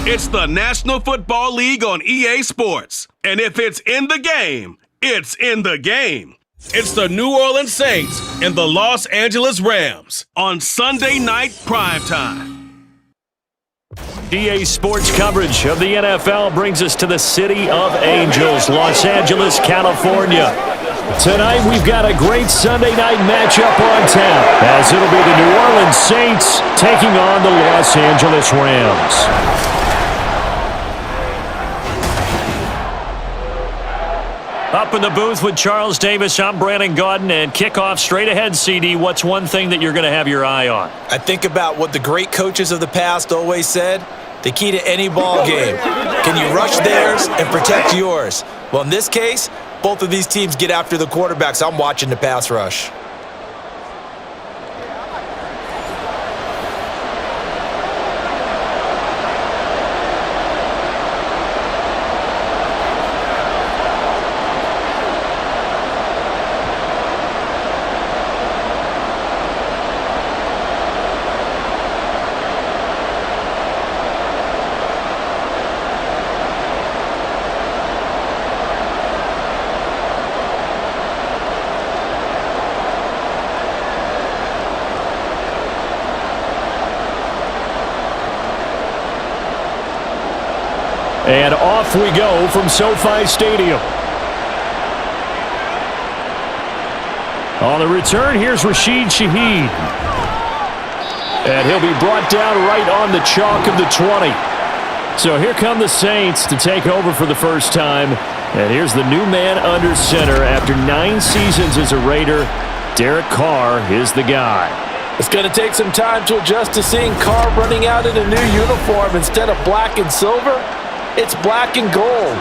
It's the National Football League on EA Sports. And if it's in the game, it's in the game. It's the New Orleans Saints and the Los Angeles Rams on Sunday Night Primetime. EA Sports coverage of the NFL brings us to the City of Angels, Los Angeles, California. Tonight we've got a great Sunday night matchup on tap, as it'll be the New Orleans Saints taking on the Los Angeles Rams. Up in the booth with Charles Davis, I'm Brandon Gaudin, and kickoff straight ahead, CD. What's one thing that you're going to have your eye on? I think about what the great coaches of the past always said. The key to any ball game. Can you rush theirs and protect yours? Well, in this case, both of these teams get after the quarterbacks. I'm watching the pass rush. And off we go from SoFi Stadium. On the return, here's Rashid Shaheed. And he'll be brought down right on the chalk of the 20. So here come the Saints to take over for the first time. And here's the new man under center. After 9 seasons as a Raider, Derek Carr is the guy. It's going to take some time to adjust to seeing Carr running out in a new uniform instead of black and silver. It's black and gold.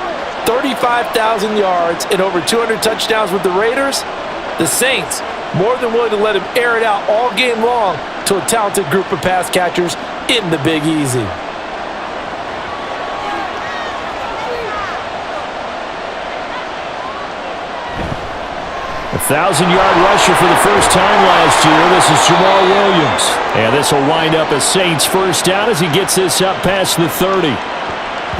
35,000 yards and over 200 touchdowns with the Raiders. The Saints more than willing to let him air it out all game long to a talented group of pass catchers in the Big Easy. A 1,000-yard rusher for the first time last year. This is Jamal Williams. And this will wind up a Saints first down as he gets this up past the 30.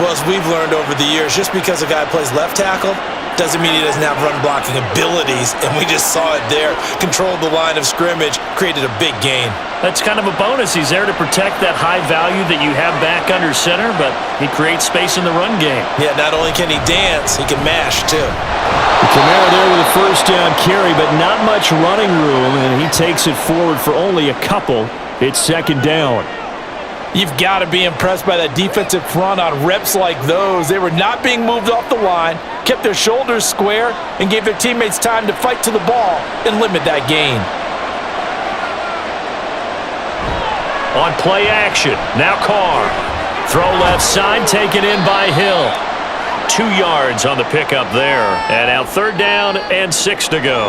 Well, as we've learned over the years, just because a guy plays left tackle doesn't mean he doesn't have run-blocking abilities, and we just saw it there. Controlled the line of scrimmage, created a big gain. That's kind of a bonus. He's there to protect that high value that you have back under center, but he creates space in the run game. Yeah, not only can he dance, he can mash, too. Kamara there with a first down carry, but not much running room, and he takes it forward for only a couple. It's second down. You've got to be impressed by that defensive front on reps like those. They were not being moved off the line, kept their shoulders square, and gave their teammates time to fight to the ball and limit that gain. On play action, now Carr. Throw left side, taken in by Hill. 2 yards on the pickup there. And now third down and 6 to go.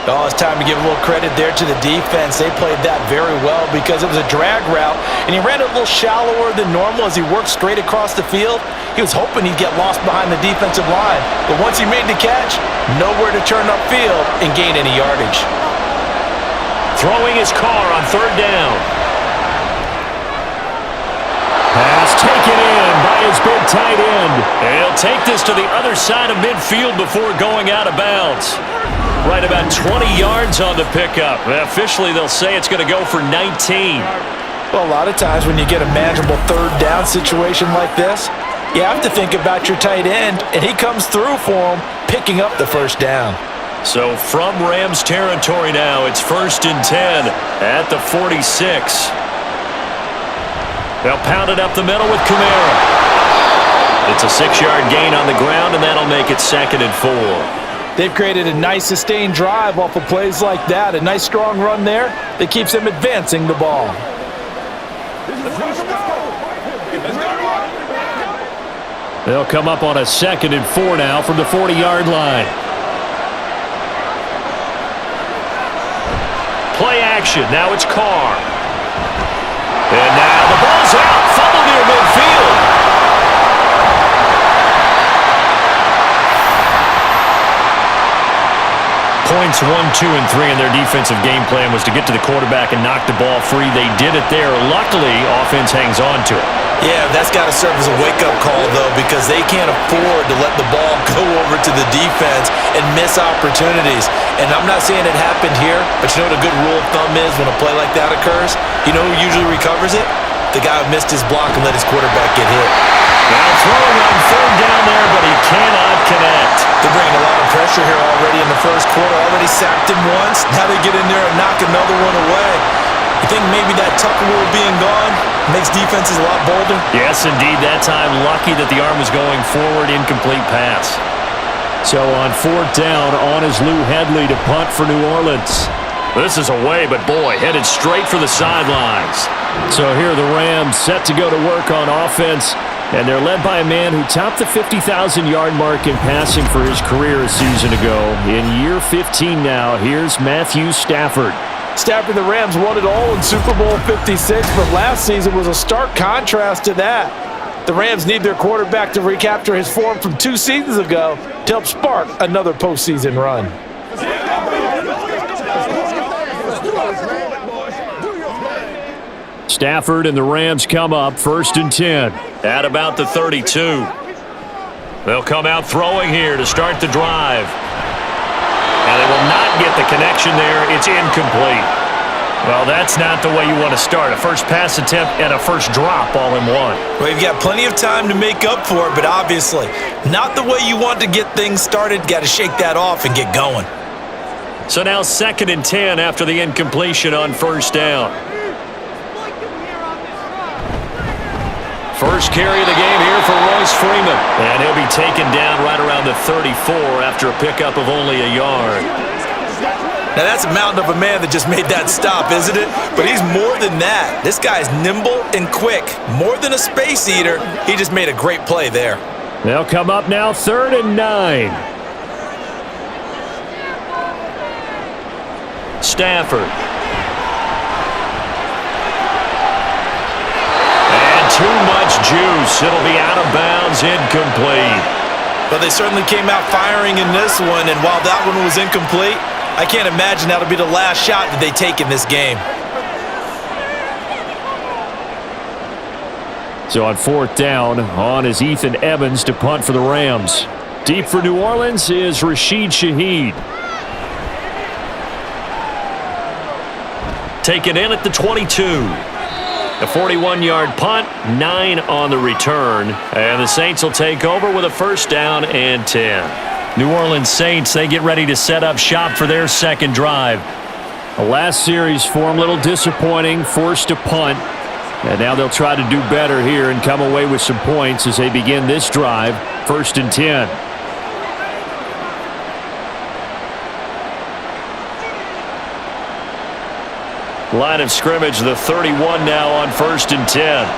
Oh, it's time to give a little credit there to the defense. They played that very well because it was a drag route, and he ran it a little shallower than normal as he worked straight across the field. He was hoping he'd get lost behind the defensive line, but once he made the catch, nowhere to turn upfield and gain any yardage. Throwing his Carr on third down. Pass taken in by his big tight end. And he'll take this to the other side of midfield before going out of bounds. Right about 20 yards on the pickup. Officially, they'll say it's going to go for 19. Well, a lot of times when you get a manageable third down situation like this, you have to think about your tight end, and he comes through for him, picking up the first down. So from Rams territory now, it's 1st and 10 at the 46. They'll pound it up the middle with Kamara. It's a 6-yard gain on the ground, and that'll make it 2nd and 4. They've created a nice sustained drive off of plays like that. A nice strong run there that keeps them advancing the ball. They'll come up on a 2nd and 4 now from the 40-yard line. Play action. Now it's Carr. And now the ball's out. Fumble near midfield. points 1, 2, and 3 in their defensive game plan was to get to the quarterback and knock the ball free. They did it there. Luckily, offense hangs on to it. Yeah, that's got to serve as a wake-up call, though, because they can't afford to let the ball go over to the defense and miss opportunities. And I'm not saying it happened here, but you know what a good rule of thumb is when a play like that occurs? You know who usually recovers it? The guy who missed his block and let his quarterback get hit. Now throwing on third down there, but he cannot connect. They're bringing a lot of pressure here already in the first quarter. Already sacked him once. Now they get in there and knock another one away. You think maybe that Tucker rule being gone makes defenses a lot bolder? Yes, indeed. That time, lucky that the arm was going forward, incomplete pass. So on fourth down, on is Lou Hedley to punt for New Orleans. This is away, but boy, headed straight for the sidelines. So here are the Rams set to go to work on offense, and they're led by a man who topped the 50,000-yard mark in passing for his career a season ago. In year 15 now, here's Matthew Stafford. Stafford, the Rams won it all in Super Bowl 56, but last season was a stark contrast to that. The Rams need their quarterback to recapture his form from 2 seasons ago to help spark another postseason run. Stafford and the Rams come up 1st and 10 at about the 32. They'll come out throwing here to start the drive. And they will not get the connection there. It's incomplete. Well, that's not the way you want to start. A first pass attempt and a first drop all in one. Well, you've got plenty of time to make up for it, but obviously not the way you want to get things started. Got to shake that off and get going. So now 2nd and 10 after the incompletion on first down. First carry of the game here for Royce Freeman. And he'll be taken down right around the 34 after a pickup of only a yard. Now that's a mountain of a man that just made that stop, isn't it? But he's more than that. This guy's nimble and quick. More than a space eater. He just made a great play there. They'll come up now 3rd and 9. Stafford. Too much juice. It'll be out of bounds, incomplete. But they certainly came out firing in this one, and while that one was incomplete, I can't imagine that'll be the last shot that they take in this game. So on 4th down, on is Ethan Evans to punt for the Rams. Deep for New Orleans is Rashid Shaheed. Taken in at the 22. A 41-yard punt, 9 on the return. And the Saints will take over with a 1st down and 10. New Orleans Saints, they get ready to set up shop for their second drive. The last series for them, a little disappointing, forced to punt. And now they'll try to do better here and come away with some points as they begin this drive, 1st and 10. Line of scrimmage, the 31 now on 1st and 10.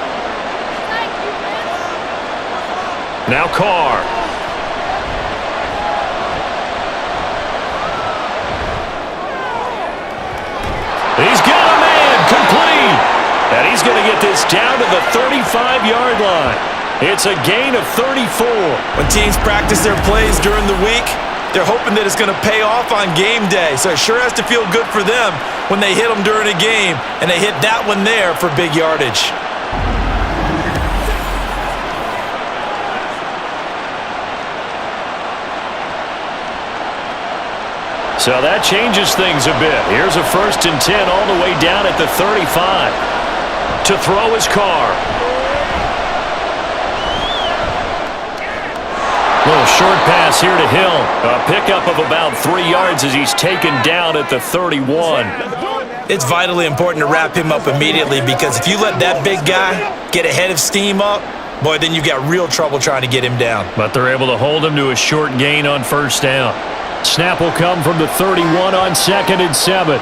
Now Carr. He's got a man, complete. And he's going to get this down to the 35-yard line. It's a gain of 34. When teams practice their plays during the week, they're hoping that it's going to pay off on game day. So it sure has to feel good for them when they hit them during a game, and they hit that one there for big yardage. So that changes things a bit. Here's a 1st and 10 all the way down at the 35. To throw his Carr. Little short pass here to Hill. A pickup of about 3 yards as he's taken down at the 31. It's vitally important to wrap him up immediately, because if you let that big guy get a head of steam up, boy, then you got real trouble trying to get him down. But they're able to hold him to a short gain on 1st down. Snap will come from the 31 on 2nd and 7.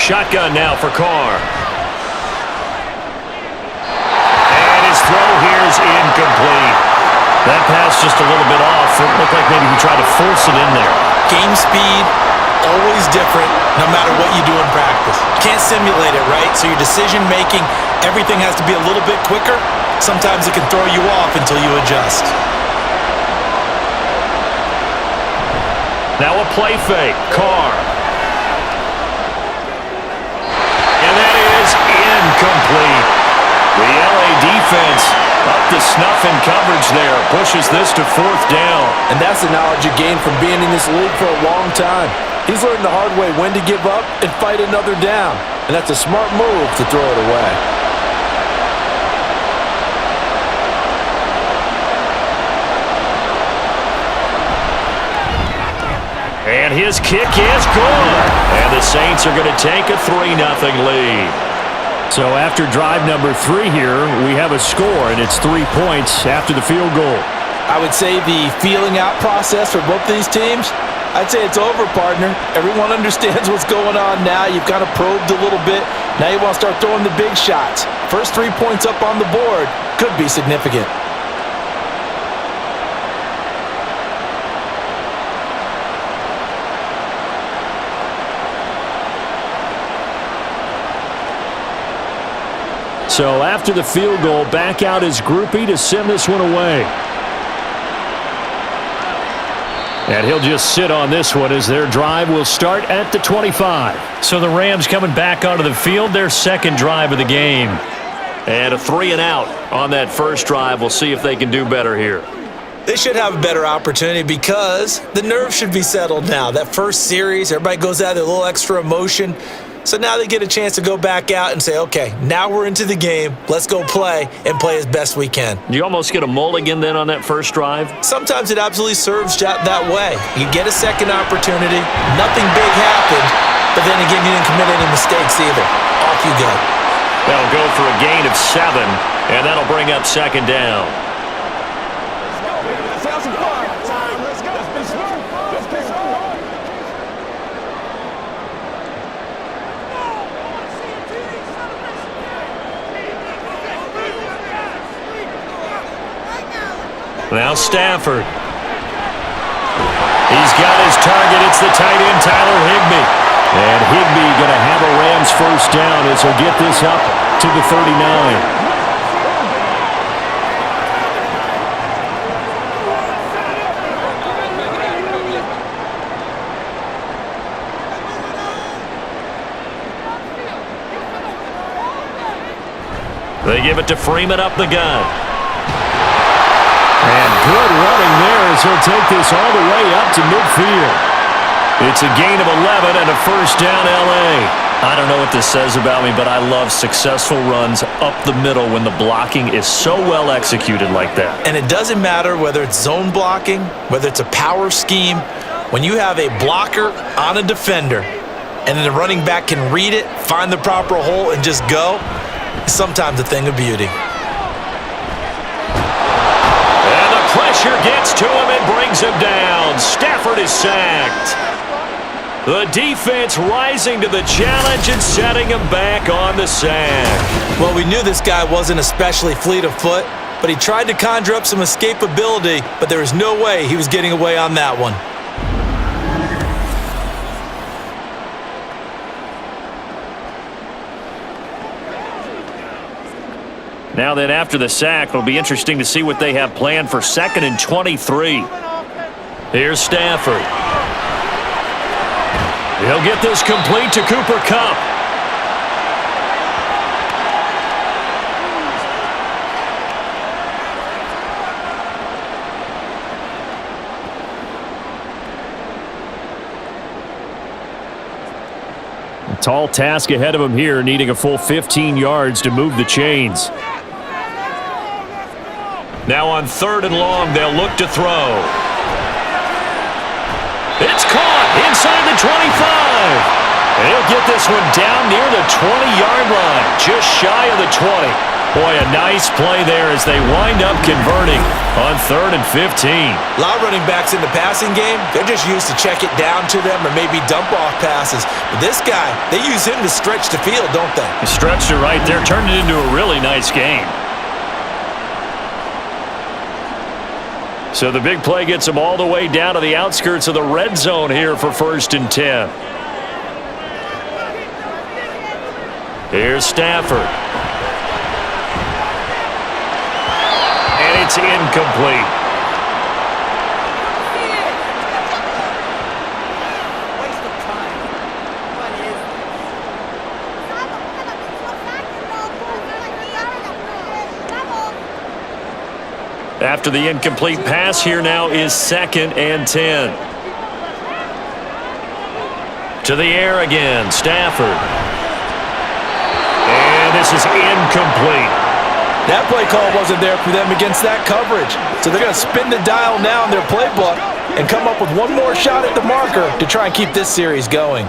Shotgun now for Carr. And his throw here is incomplete. That pass just a little bit off. It looked like maybe he tried to force it in there. Game speed, always different, no matter what you do in practice. Can't simulate it, right? So your decision-making, everything has to be a little bit quicker. Sometimes it can throw you off until you adjust. Now a play fake. Carr. And that is incomplete. The LA defense up to snuff in coverage there. Pushes this to 4th down. And that's the knowledge you gain from being in this league for a long time. He's learned the hard way when to give up and fight another down. And that's a smart move to throw it away. And his kick is good. And the Saints are going to take a 3-0 lead. So after drive number 3 here, we have a score, and it's 3 points after the field goal. I would say the feeling out process for both these teams, I'd say it's over, partner. Everyone understands what's going on now. You've kind of probed a little bit. Now you want to start throwing the big shots. First 3 points up on the board could be significant. So after the field goal, back out is Groupie to send this one away. And he'll just sit on this one as their drive will start at the 25. So the Rams coming back onto the field, their second drive of the game. And a 3-and-out on that first drive. We'll see if they can do better here. They should have a better opportunity because the nerves should be settled now. That first series, everybody goes out with a little extra emotion. So now they get a chance to go back out and say, okay, now we're into the game. Let's go play and play as best we can. You almost get a mulligan then on that first drive? Sometimes it absolutely serves that way. You get a second opportunity. Nothing big happened, but then again, you didn't commit any mistakes either. Off you go. They'll go for a gain of 7, and that'll bring up second down. Now Stafford. He's got his target. It's the tight end, Tyler Higbee. And Higbee going to have a Rams first down as he'll get this up to the 39. They give it to Freeman up the gun. And good running there as he'll take this all the way up to midfield. It's a gain of 11 and a first down, L.A. I don't know what this says about me, but I love successful runs up the middle when the blocking is so well executed like that. And it doesn't matter whether it's zone blocking, whether it's a power scheme. When you have a blocker on a defender and then the running back can read it, find the proper hole, and just go, it's sometimes a thing of beauty. Pressure gets to him and brings him down. Stafford is sacked. The defense rising to the challenge and setting him back on the sack. Well, we knew this guy wasn't especially fleet of foot, but he tried to conjure up some escapability, but there was no way he was getting away on that one. Now then, after the sack, it'll be interesting to see what they have planned for 2nd and 23. Here's Stafford. He'll get this complete to Cooper Kupp. A tall task ahead of him here, needing a full 15 yards to move the chains. Now on 3rd and long, they'll look to throw. It's caught inside the 25. And he'll get this one down near the 20-yard line, just shy of the 20. Boy, a nice play there as they wind up converting on 3rd and 15. A lot of running backs in the passing game, they're just used to check it down to them or maybe dump off passes. But this guy, they use him to stretch the field, don't they? He stretched it right there, turned it into a really nice game. So the big play gets him all the way down to the outskirts of the red zone here for 1st and 10. Here's Stafford. And it's incomplete. After the incomplete pass, here now is 2nd and 10. To the air again, Stafford. And this is incomplete. That play call wasn't there for them against that coverage. So they're going to spin the dial now in their playbook and come up with one more shot at the marker to try and keep this series going.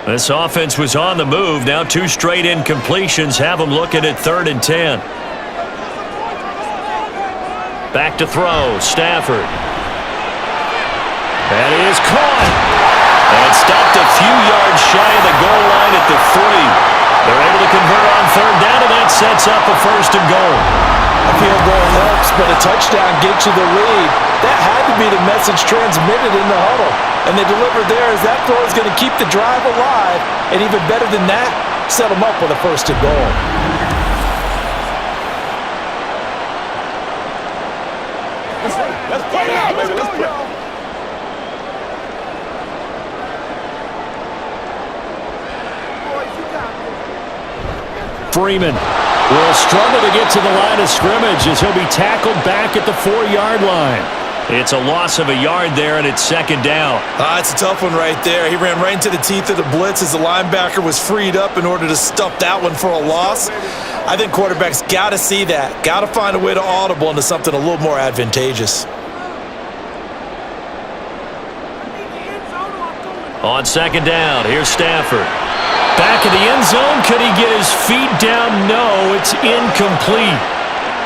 This offense was on the move. Now 2 straight incompletions have them looking at 3rd and 10. Back to throw, Stafford. That is caught. And stopped a few yards shy of the goal line at the 3. They're able to convert on 3rd down, and that sets up a 1st and goal. A field goal helps, but a touchdown gets you the lead. That had to be the message transmitted in the huddle. And they delivered there as that throw is going to keep the drive alive. And even better than that, set them up with a 1st and goal. Let's play now, baby. Let's play. Freeman will struggle to get to the line of scrimmage as he'll be tackled back at the 4-yard line. It's a loss of a yard there, and it's 2nd down. It's a tough one right there. He ran right into the teeth of the blitz as the linebacker was freed up in order to stuff that one for a loss. I think quarterbacks got to see that. Got to find a way to audible into something a little more advantageous. On 2nd down, here's Stafford. Back in the end zone. Could he get his feet down? No, it's incomplete.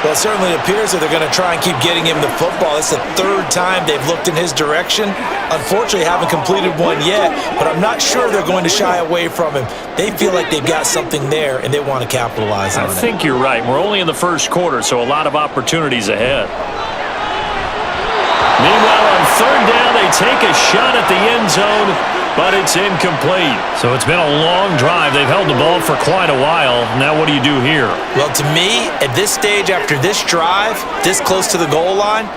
Well, it certainly appears that they're going to try and keep getting him the football. It's the 3rd time they've looked in his direction. Unfortunately, haven't completed one yet, but I'm not sure they're going to shy away from him. They feel like they've got something there, and they want to capitalize on it. I think you're right. We're only in the 1st quarter, so a lot of opportunities ahead. Meanwhile, on 3rd down, they take a shot at the end zone, but it's incomplete. So it's been a long drive. They've held the ball for quite a while. Now what do you do here? Well, to me, at this stage, after this drive, this close to the goal line,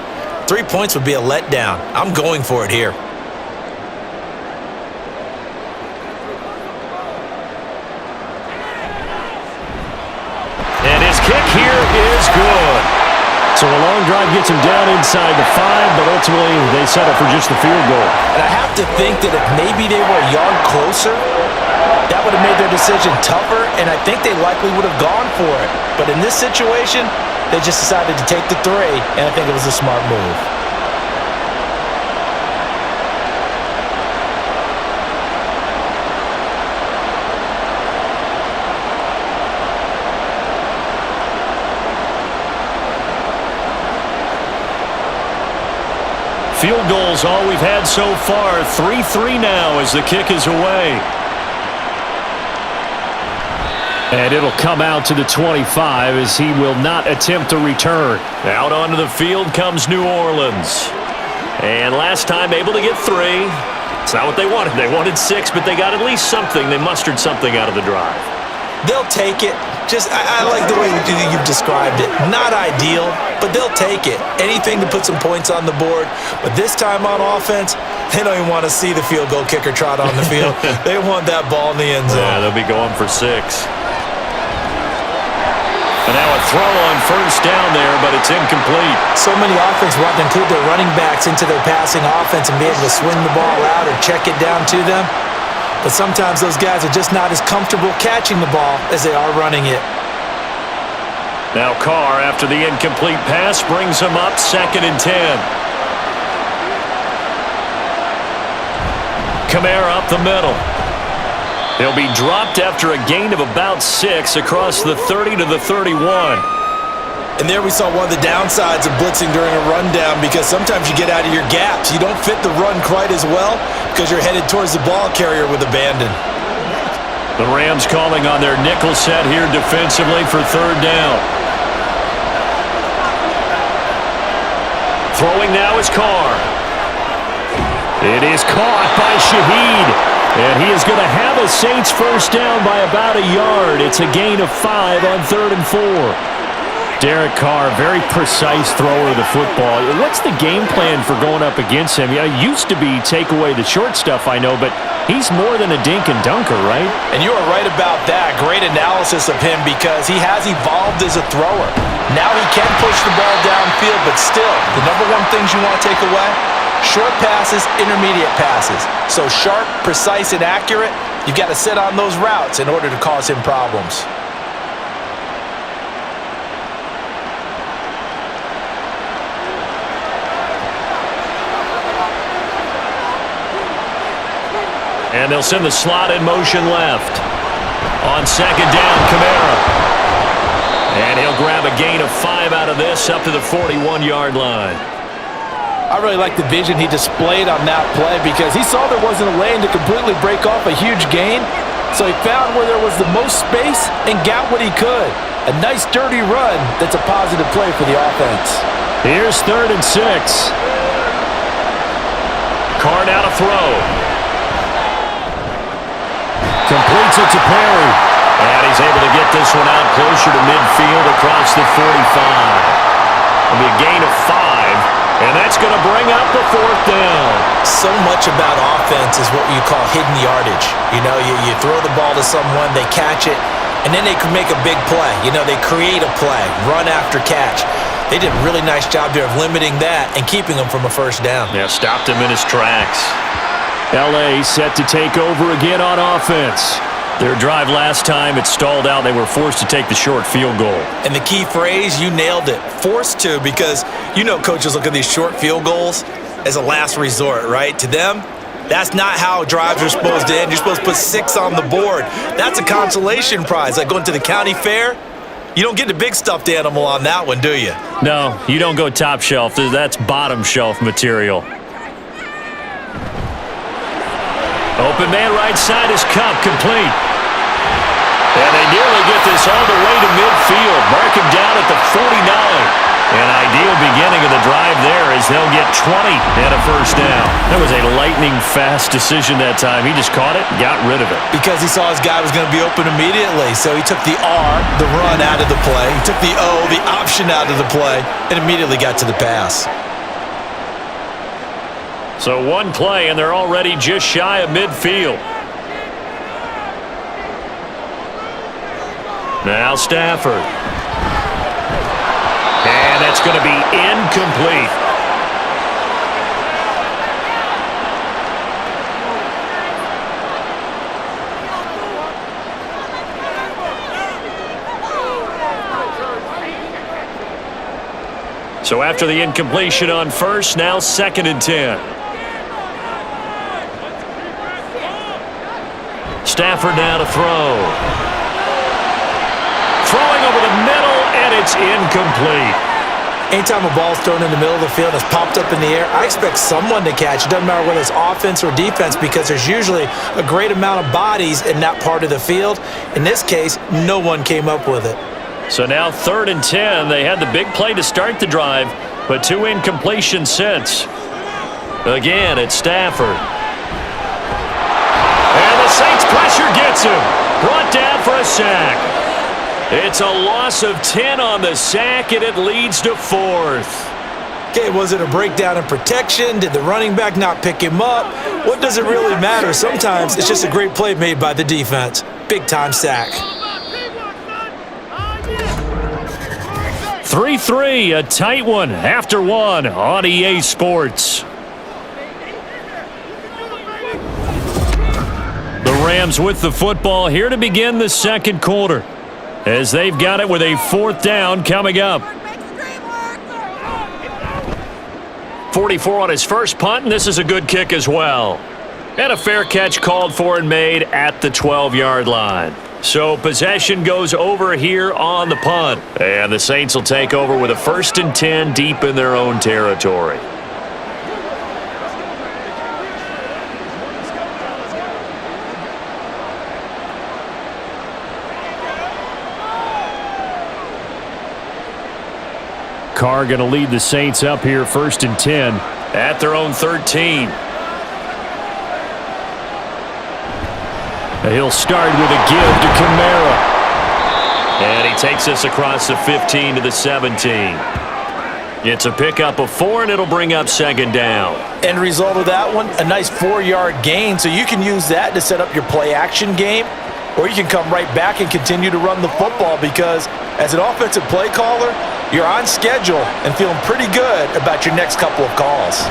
3 points would be a letdown. I'm going for it here. And his kick here is good. So a long drive gets him down inside the 5, but ultimately they settle for just the field goal. And I have to think that if maybe they were a yard closer, that would have made their decision tougher, and I think they likely would have gone for it. But in this situation, they just decided to take the 3, and I think it was a smart move. Field goals all we've had so far. 3-3 now as the kick is away. And it'll come out to the 25 as he will not attempt to return. Out onto the field comes New Orleans. And last time able to get 3. It's not what they wanted. They wanted 6, but they got at least something. They mustered something out of the drive. They'll take it. I like the way you've described it. Not ideal, but they'll take it. Anything to put some points on the board. But this time on offense, they don't even want to see the field goal kicker trot on the field. They want that ball in the end zone. Yeah, they'll be going for 6. And now a throw on 1st down there, but it's incomplete. So many offenses want to include their running backs into their passing offense and be able to swing the ball out or check it down to them. But sometimes those guys are just not as comfortable catching the ball as they are running it. Now Carr, after the incomplete pass, brings him up 2nd and 10. Kamara up the middle. He'll be dropped after a gain of about 6 across the 30 to the 31. And there we saw one of the downsides of blitzing during a rundown, because sometimes you get out of your gaps. You don't fit the run quite as well because you're headed towards the ball carrier with abandon. The Rams calling on their nickel set here defensively for 3rd down. Throwing now is Carr. It is caught by Shaheed. And he is going to have a Saints 1st down by about a yard. It's a gain of 5 on 3rd and 4. Derek Carr, very precise thrower of the football. What's the game plan for going up against him? It used to be take away the short stuff, I know, but he's more than a dink and dunker, right? And you are right about that. Great analysis of him because he has evolved as a thrower. Now he can push the ball downfield, but still, the number one things you want to take away, short passes, intermediate passes. So sharp, precise, and accurate, you've got to sit on those routes in order to cause him problems. And they'll send the slot in motion left. On second down, Kamara. And he'll grab a gain of 5 out of this up to the 41-yard line. I really like the vision he displayed on that play because he saw there wasn't a lane to completely break off a huge gain. So he found where there was the most space and got what he could. A nice dirty run that's a positive play for the offense. Here's 3rd and 6. Carr now to throw. Completes it to Perry. And he's able to get this one out closer to midfield across the 45. It'll be a gain of 5. And that's going to bring up the 4th down. So much about offense is what you call hidden yardage. You know, you throw the ball to someone, they catch it, and then they can make a big play. You know, they create a play, run after catch. They did a really nice job there of limiting that and keeping him from a first down. Yeah, stopped him in his tracks. L.A. set to take over again on offense. Their drive last time, it stalled out. They were forced to take the short field goal. And the key phrase, you nailed it, forced to, because you know coaches look at these short field goals as a last resort, right? To them, that's not how drives are supposed to end. You're supposed to put 6 on the board. That's a consolation prize, like going to the county fair. You don't get the big stuffed animal on that one, do you? No, you don't go top shelf. That's bottom shelf material. Open man right side is Cup, complete. And they nearly get this all the way to midfield. Mark him down at the 49. An ideal beginning of the drive there as they'll get 20 and a first down. That was a lightning-fast decision that time. He just caught it and got rid of it. Because he saw his guy was going to be open immediately. So he took the R, the run, out of the play. He took the O, the option, out of the play, and immediately got to the pass. So one play, and they're already just shy of midfield. Now Stafford. And that's going to be incomplete. So after the incompletion on first, now 2nd and 10. Stafford now to throw. Throwing over the middle, and it's incomplete. Anytime a ball's thrown in the middle of the field and it's popped up in the air, I expect someone to catch. It doesn't matter whether it's offense or defense because there's usually a great amount of bodies in that part of the field. In this case, no one came up with it. So now 3rd and 10. They had the big play to start the drive, but 2 incompletions since. Again, it's Stafford. And the Saints pressure gets him. Brought down for a sack. It's a loss of 10 on the sack, and it leads to 4th. Okay, was it a breakdown in protection? Did the running back not pick him up? What does it really matter? Sometimes it's just a great play made by the defense. Big-time sack. 3-3, a tight one after one on EA Sports. The Rams with the football here to begin the second quarter, as they've got it with a 4th down coming up. 44 on his first punt, and this is a good kick as well. And a fair catch called for and made at the 12-yard line. So possession goes over here on the punt. And the Saints will take over with a 1st and 10 deep in their own territory. Carr going to lead the Saints up here 1st and 10 at their own 13. He'll start with a give to Kamara. And he takes us across the 15 to the 17. It's a pickup of 4, and it'll bring up second down. End result of that one, a nice 4-yard gain, so you can use that to set up your play-action game, or you can come right back and continue to run the football because as an offensive play caller, you're on schedule and feeling pretty good about your next couple of calls.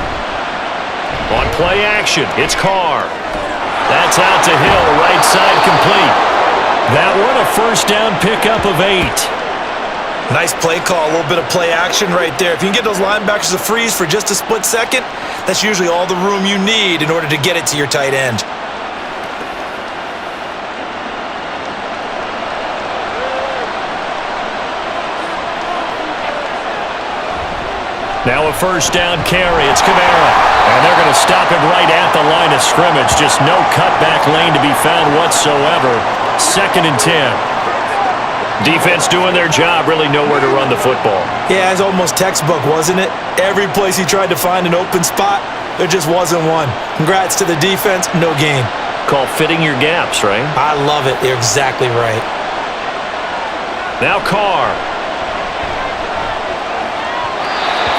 On play action, it's Carr. That's out to Hill, right side complete. That one, a first down pickup of 8. Nice play call, a little bit of play action right there. If you can get those linebackers to freeze for just a split second, that's usually all the room you need in order to get it to your tight end. Now a first down carry. It's Kamara. And they're going to stop him right at the line of scrimmage. Just no cutback lane to be found whatsoever. 2nd and 10. Defense doing their job, really nowhere to run the football. Yeah, it's almost textbook, wasn't it? Every place he tried to find an open spot, there just wasn't one. Congrats to the defense, no gain. Called fitting your gaps, right? I love it. You're exactly right. Now Carr.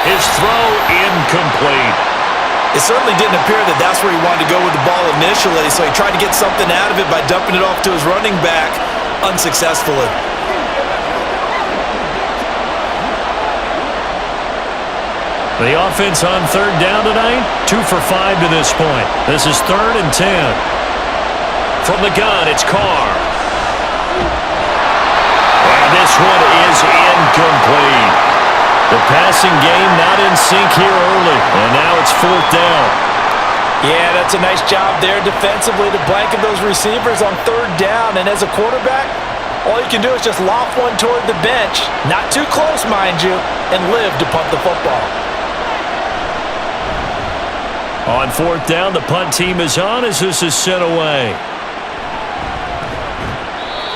His throw incomplete. It certainly didn't appear that that's where he wanted to go with the ball initially, so he tried to get something out of it by dumping it off to his running back unsuccessfully. The offense on 3rd down tonight, 2 for 5 to this point. This is 3rd and 10. From the gun, it's Carr. And this one is incomplete. The passing game not in sync here early, and now it's 4th down. Yeah, that's a nice job there defensively to blanket those receivers on 3rd down. And as a quarterback, all you can do is just loft one toward the bench, not too close, mind you, and live to punt the football. On 4th down, the punt team is on as this is sent away.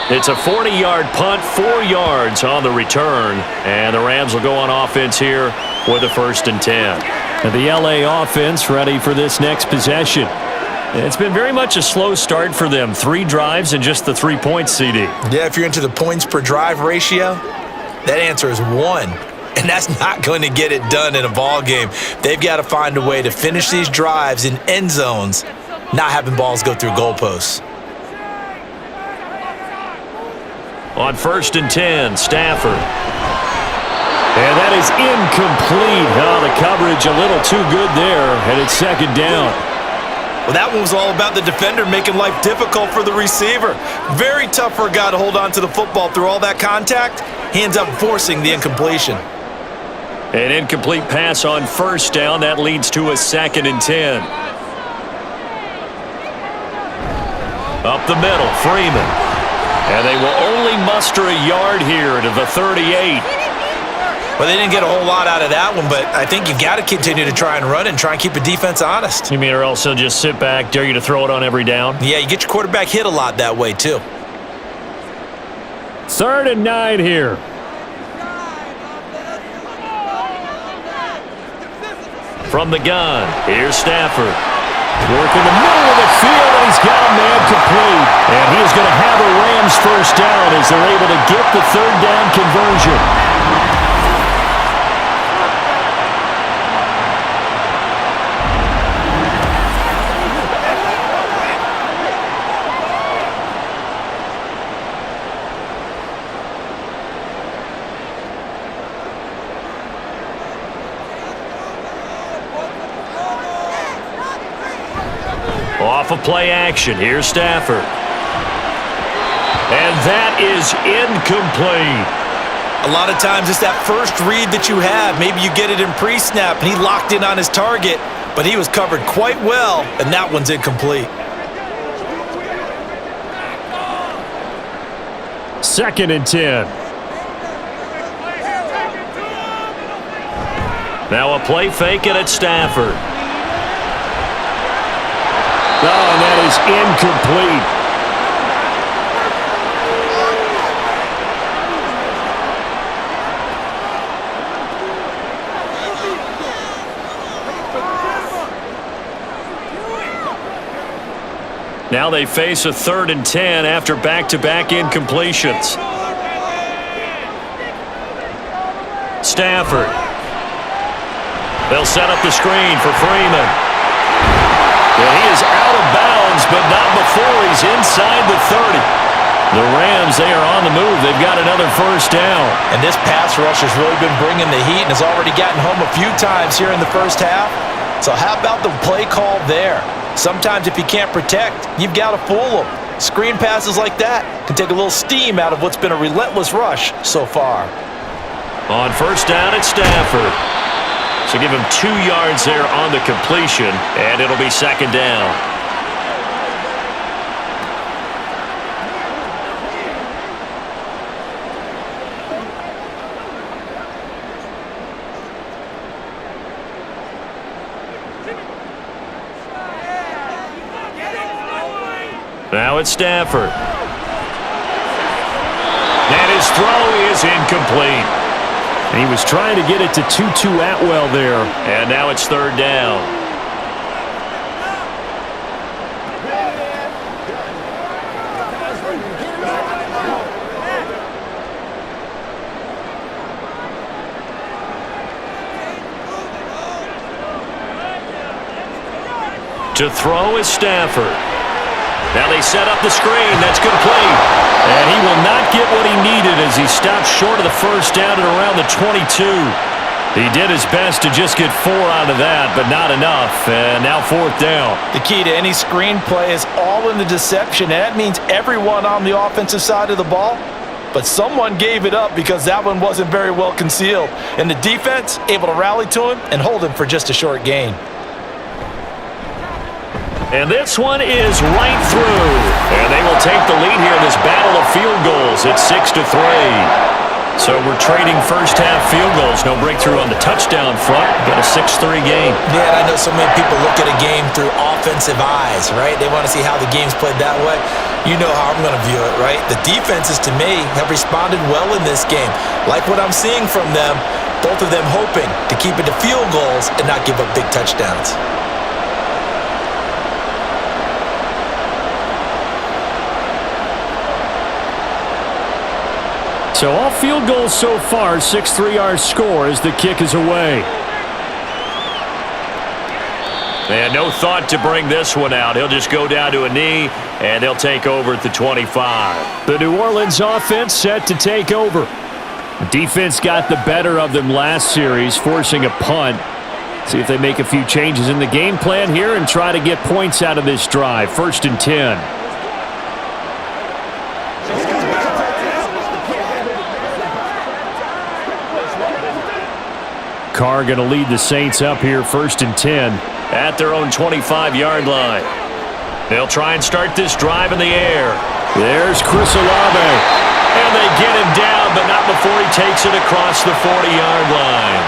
It's a 40-yard punt, 4 yards on the return, and the Rams will go on offense here with a 1st and 10. And the LA offense ready for this next possession. It's been very much a slow start for them. 3 drives and just the 3 points, CD. Yeah, if you're into the points per drive ratio, that answer is 1. And that's not going to get it done in a ball game. They've got to find a way to finish these drives in end zones, not having balls go through goalposts. On 1st and 10, Stafford. And that is incomplete. Oh, the coverage a little too good there, and it's 2nd down. Well, that one was all about the defender making life difficult for the receiver. Very tough for a guy to hold on to the football through all that contact. He ends up forcing the incompletion. An incomplete pass on 1st down. That leads to a 2nd and 10. Up the middle, Freeman. And they will only muster a yard here to the 38. Well, they didn't get a whole lot out of that one, but I think you've got to continue to try and run and try and keep the defense honest. You mean or else they'll just sit back, dare you to throw it on every down? Yeah, you get your quarterback hit a lot that way, too. 3rd and 9 here. From the gun, here's Stafford. Working the middle of the field, and he's got a man complete. And he is going to have a Rams 1st down as they're able to get the 3rd down conversion. Off of play action, here's Stafford. And that is incomplete. A lot of times it's that first read that you have. Maybe you get it in pre-snap, and he locked in on his target, but he was covered quite well, and that one's incomplete. 2nd and 10. Now a play fake, and it's Stafford. Oh, and that is incomplete. Now they face a 3rd and 10 after back-to-back incompletions. Stafford. They'll set up the screen for Freeman. And he is out of bounds, but not before he's inside the 30. The Rams, they are on the move. They've got another first down. And this pass rush has really been bringing the heat and has already gotten home a few times here in the first half. So how about the play call there? Sometimes if you can't protect, you've got to fool them. Screen passes like that can take a little steam out of what's been a relentless rush so far. On first down, it's Stafford. So give him 2 yards there on the completion, and it'll be second down. Now it's Stafford. And his throw is incomplete. And he was trying to get it to Tutu Atwell there. And now it's third down. To throw is Stafford. Now they set up the screen. That's complete. And he will not get what he needed as he stopped short of the first down at around the 22. He did his best to just get 4 out of that, but not enough. And now fourth down. The key to any screen play is all in the deception, and that means everyone on the offensive side of the ball. But someone gave it up because that one wasn't very well concealed. And the defense able to rally to him and hold him for just a short gain. And this one is right through. And they will take the lead here in this battle of field goals. It's 6-3. So we're trading first-half field goals. No breakthrough on the touchdown front. Got a 6-3 game. Yeah, and I know so many people look at a game through offensive eyes, right? They want to see how the game's played that way. You know how I'm going to view it, right? The defenses, to me, have responded well in this game. Like what I'm seeing from them, both of them hoping to keep it to field goals and not give up big touchdowns. So all field goals so far, 6-3 our score as the kick is away. And no thought to bring this one out. He'll just go down to a knee, and they'll take over at the 25. The New Orleans offense set to take over. The defense got the better of them last series, forcing a punt. See if they make a few changes in the game plan here and try to get points out of this drive. 1st and 10. Carr going to lead the Saints up here 1st and 10 at their own 25-yard line. They'll try and start this drive in the air. There's Chris Olave. And they get him down, but not before he takes it across the 40-yard line.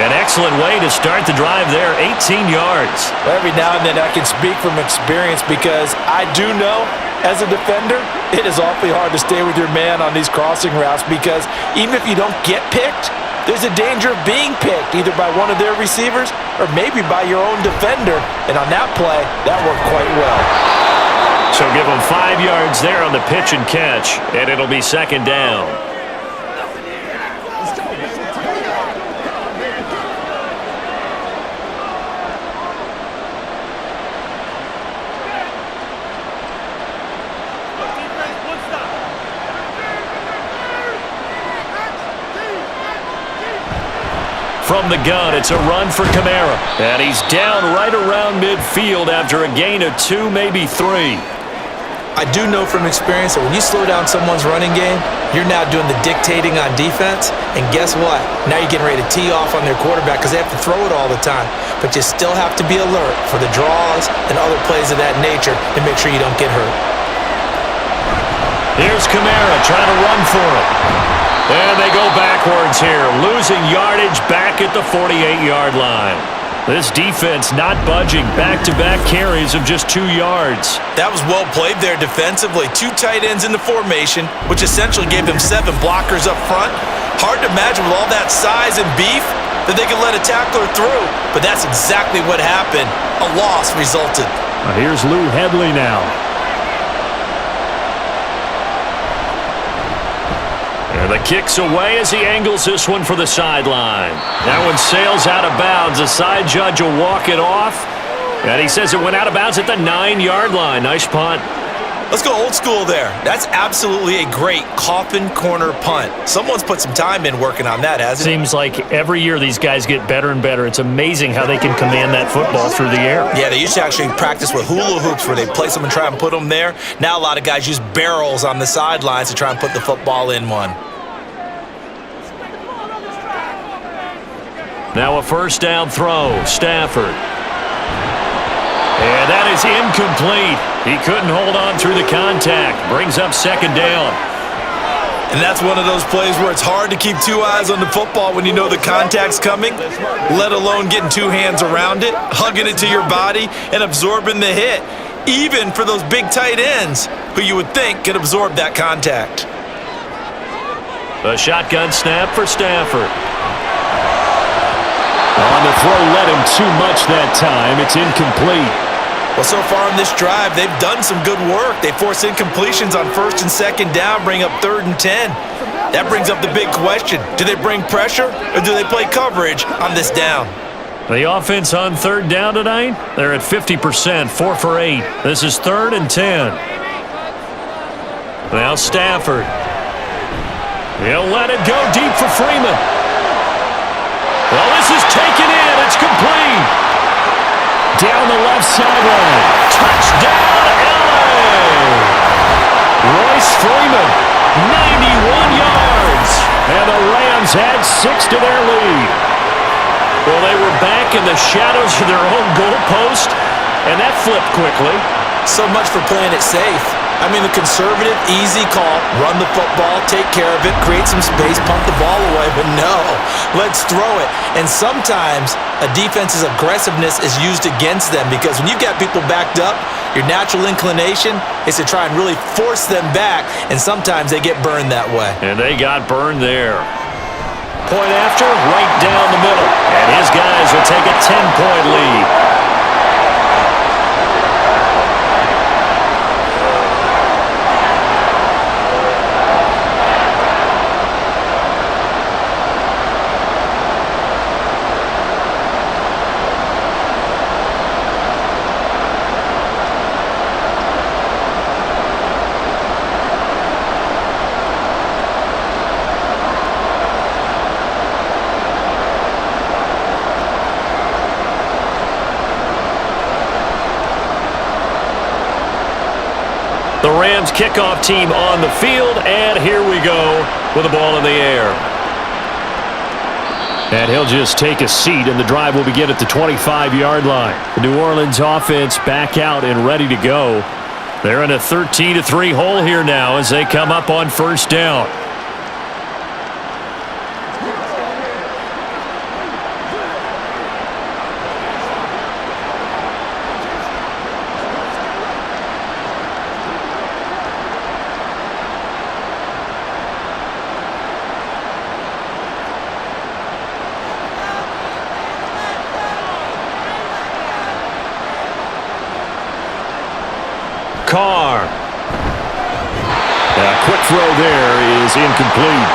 An excellent way to start the drive there, 18 yards. Every now and then I can speak from experience because I do know as a defender, it is awfully hard to stay with your man on these crossing routes because even if you don't get picked, there's a danger of being picked either by one of their receivers or maybe by your own defender. And on that play, that worked quite well. So give them 5 yards there on the pitch and catch, and it'll be second down. From the gun, it's a run for Kamara. And he's down right around midfield after a gain of 2, maybe 3. I do know from experience that when you slow down someone's running game, you're now doing the dictating on defense. And guess what? Now you're getting ready to tee off on their quarterback because they have to throw it all the time. But you still have to be alert for the draws and other plays of that nature to make sure you don't get hurt. Here's Kamara trying to run for it. And they go backwards here, losing yardage back at the 48-yard line. This defense not budging, back-to-back carries of just 2 yards. That was well played there defensively. 2 tight ends in the formation, which essentially gave them 7 blockers up front. Hard to imagine with all that size and beef that they could let a tackler through, but that's exactly what happened. A loss resulted. Here's Lou Hedley now. And And the kick's away as he angles this one for the sideline. That one sails out of bounds. The side judge will walk it off. And he says it went out of bounds at the 9-yard line. Nice punt. Let's go old school there. That's absolutely a great coffin corner punt. Someone's put some time in working on that, hasn't it? Seems like every year these guys get better and better. It's amazing how they can command that football through the air. Yeah, they used to actually practice with hula hoops where they place them and try and put them there. Now a lot of guys use barrels on the sidelines to try and put the football in one. Now a first down throw. Stafford. And that is incomplete. He couldn't hold on through the contact. Brings up second down. And that's one of those plays where it's hard to keep two eyes on the football when you know the contact's coming, let alone getting two hands around it, hugging it to your body, and absorbing the hit, even for those big tight ends who you would think could absorb that contact. A shotgun snap for Stafford. On the throw, led him too much that time. It's incomplete. Well, so far in this drive, they've done some good work. They force incompletions on first and second down, bring up 3rd and 10. That brings up the big question. Do they bring pressure or do they play coverage on this down? The offense on 3rd down tonight, they're at 50%, 4 for 8. This is 3rd and 10. Now Stafford. He'll let it go deep for Freeman. Well, this is taken in. It's complete. Down the left sideline. Touchdown, LA! Royce Freeman, 91 yards. And the Rams add 6 to their lead. Well, they were back in the shadows of their own goalpost, and that flipped quickly. So much for playing it safe. I mean, the conservative, easy call, run the football, take care of it, create some space, punt the ball away, but no, let's throw it. And sometimes a defense's aggressiveness is used against them because when you've got people backed up, your natural inclination is to try and really force them back, and sometimes they get burned that way. And they got burned there. Point after, right down the middle. And his guys will take a 10-point lead. The Rams kickoff team on the field, and here we go with the ball in the air. And he'll just take a seat, and the drive will begin at the 25-yard line. The New Orleans offense back out and ready to go. They're in a 13-3 hole here now as they come up on first down. Carr. A quick throw there is incomplete.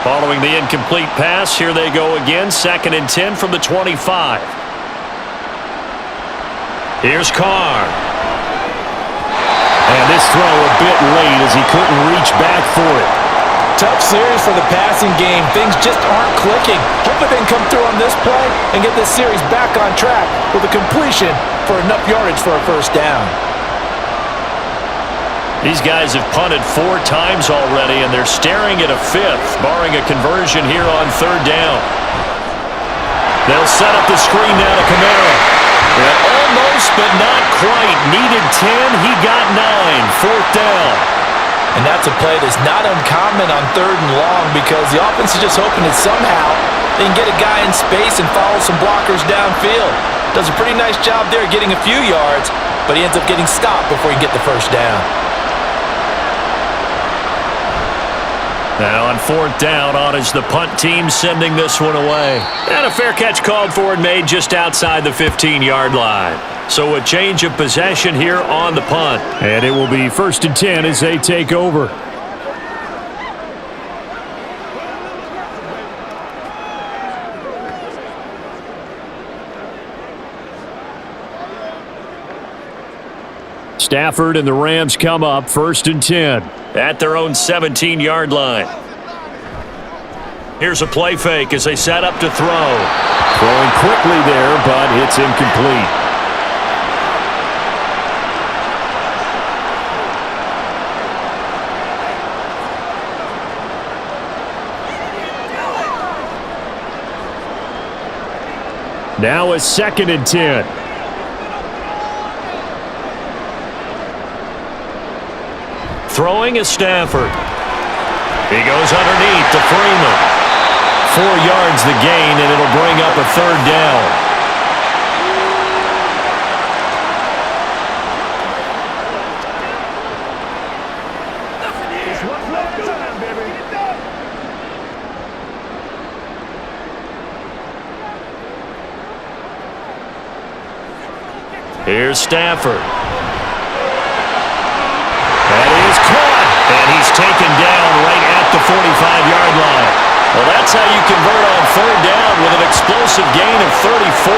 Following the incomplete pass, here they go again. 2nd and 10 from the 25. Here's Carr. And this throw a bit late as he couldn't reach back for it. Tough series for the passing game. Things just aren't clicking. Hoping they can come through on this play and get this series back on track with a completion for enough yardage for a first down. These guys have punted 4 times already, and they're staring at a 5th, barring a conversion here on 3rd down. They'll set up the screen now to Kamara. And almost, but not quite. Needed 10, he got 9. 4th down. And that's a play that's not uncommon on 3rd and long because the offense is just hoping that somehow they can get a guy in space and follow some blockers downfield. Does a pretty nice job there getting a few yards, but he ends up getting stopped before he can get the first down. Now on fourth down, on is the punt team sending this one away. And a fair catch called for and made just outside the 15-yard line. So a change of possession here on the punt. And it will be 1st and 10 as they take over. Stafford and the Rams come up 1st and 10 at their own 17-yard line. Here's a play fake as they set up to throw. Throwing quickly there, but it's incomplete. Now a 2nd and 10. Throwing is Stafford. He goes underneath to Freeman. 4 yards the gain, and it'll bring up a 3rd down. Here's Stafford. That is caught, and he's taken down right at the 45-yard line. Well, that's how you convert on 3rd down with an explosive gain of 34.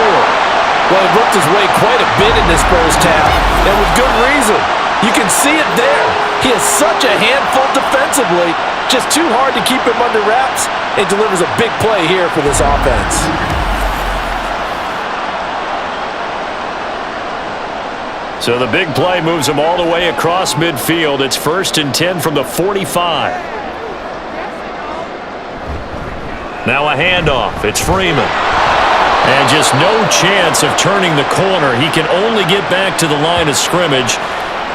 Well, he worked his way quite a bit in this first half, and with good reason. You can see it there. He is such a handful defensively, just too hard to keep him under wraps, and delivers a big play here for this offense. So the big play moves him all the way across midfield. It's 1st and 10 from the 45. Now a handoff. It's Freeman. And just no chance of turning the corner. He can only get back to the line of scrimmage.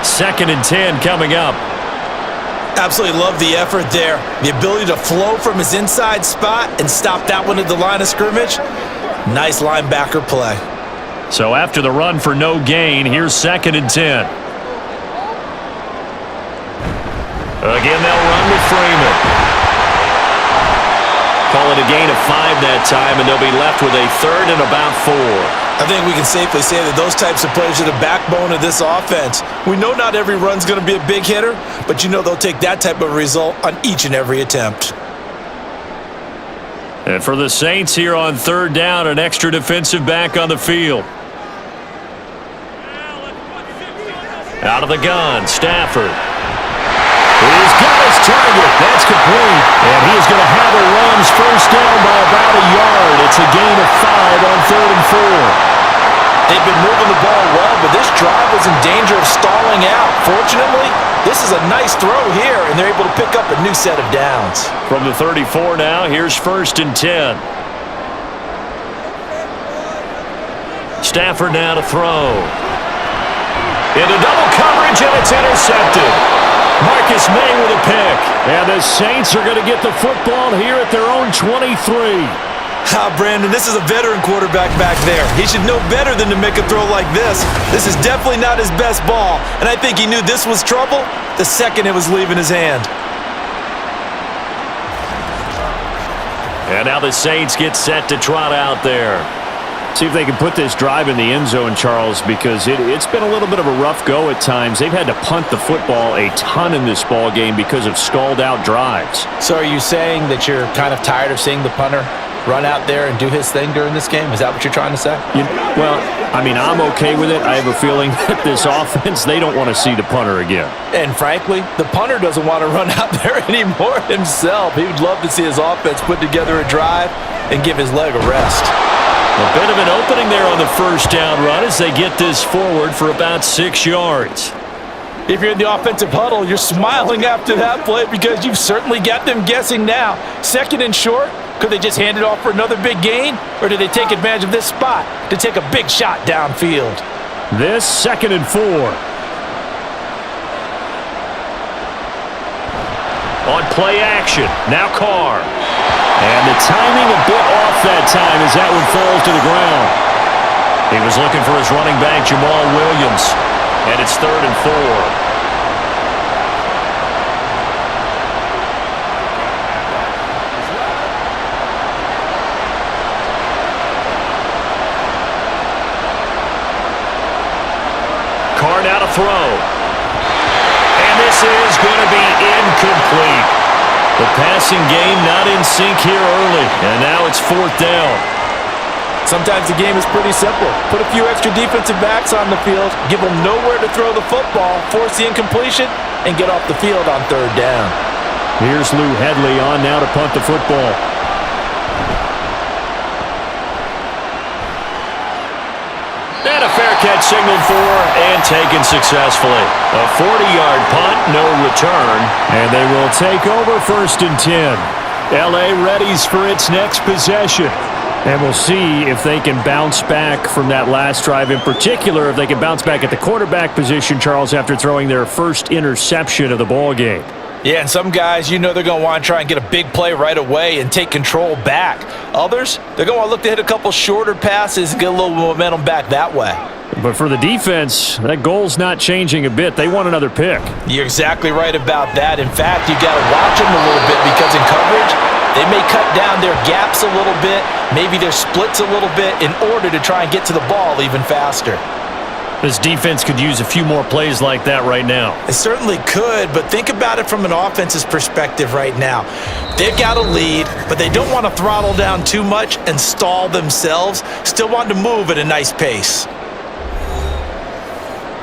2nd and 10 coming up. Absolutely love the effort there. The ability to flow from his inside spot and stop that one at the line of scrimmage. Nice linebacker play. So after the run for no gain, here's 2nd and 10. Again, they'll run with Freeman. Call it a gain of 5 that time, and they'll be left with a 3rd and about 4. I think we can safely say that those types of plays are the backbone of this offense. We know not every run's going to be a big hitter, but you know they'll take that type of result on each and every attempt. And for the Saints here on 3rd down, an extra defensive back on the field. Out of the gun, Stafford. He's got his target. That's complete. And he's going to have the Rams first down by about a yard. It's a gain of 5 on 3rd and 4. They've been moving the ball well, but this drive was in danger of stalling out. Fortunately, this is a nice throw here, and they're able to pick up a new set of downs. From the 34 now, here's 1st and 10. Stafford now to throw. Into double coverage, and it's intercepted. Marcus May with a pick. And the Saints are going to get the football here at their own 23. Brandon, this is a veteran quarterback back there. He should know better than to make a throw like this. This is definitely not his best ball, and I think he knew this was trouble the second it was leaving his hand. And now the Saints get set to trot out there. See if they can put this drive in the end zone, Charles, because it's been a little bit of a rough go at times. They've had to punt the football a ton in this ball game because of stalled-out drives. So are you saying that you're kind of tired of seeing the punter run out there and do his thing during this game? Is that what you're trying to say? Well, I mean, I'm okay with it. I have a feeling that this offense, they don't want to see the punter again. And frankly, the punter doesn't want to run out there anymore himself. He would love to see his offense put together a drive and give his leg a rest. A bit of an opening there on the first down run as they get this forward for about 6 yards. If you're in the offensive huddle, you're smiling after that play because you've certainly got them guessing now. 2nd and short, could they just hand it off for another big gain? Or do they take advantage of this spot to take a big shot downfield? This 2nd and 4. On play action, now Carr. And the timing a bit off that time as that one falls to the ground. He was looking for his running back, Jamal Williams. And it's 3rd and 4. Carr now to throw. And this is going to be incomplete. The passing game not in sync here early, and now it's 4th down. Sometimes the game is pretty simple. Put a few extra defensive backs on the field, give them nowhere to throw the football, force the incompletion, and get off the field on 3rd down. Here's Lou Hedley on now to punt the football. And a fair catch signaled for and taken successfully. A 40-yard punt, no return. And they will take over 1st and 10. L.A. readies for its next possession. And we'll see if they can bounce back from that last drive. In particular, if they can bounce back at the quarterback position, Charles, after throwing their first interception of the ball game. Yeah, and some guys, they're going to want to try and get a big play right away and take control back. Others, they're going to want to look to hit a couple shorter passes and get a little momentum back that way. But for the defense, that goal's not changing a bit. They want another pick. You're exactly right about that. In fact, you got to watch them a little bit because in coverage, they may cut down their gaps a little bit, maybe their splits a little bit in order to try and get to the ball even faster. This defense could use a few more plays like that right now. It certainly could, but think about it from an offense's perspective right now. They've got a lead, but they don't want to throttle down too much and stall themselves. Still want to move at a nice pace.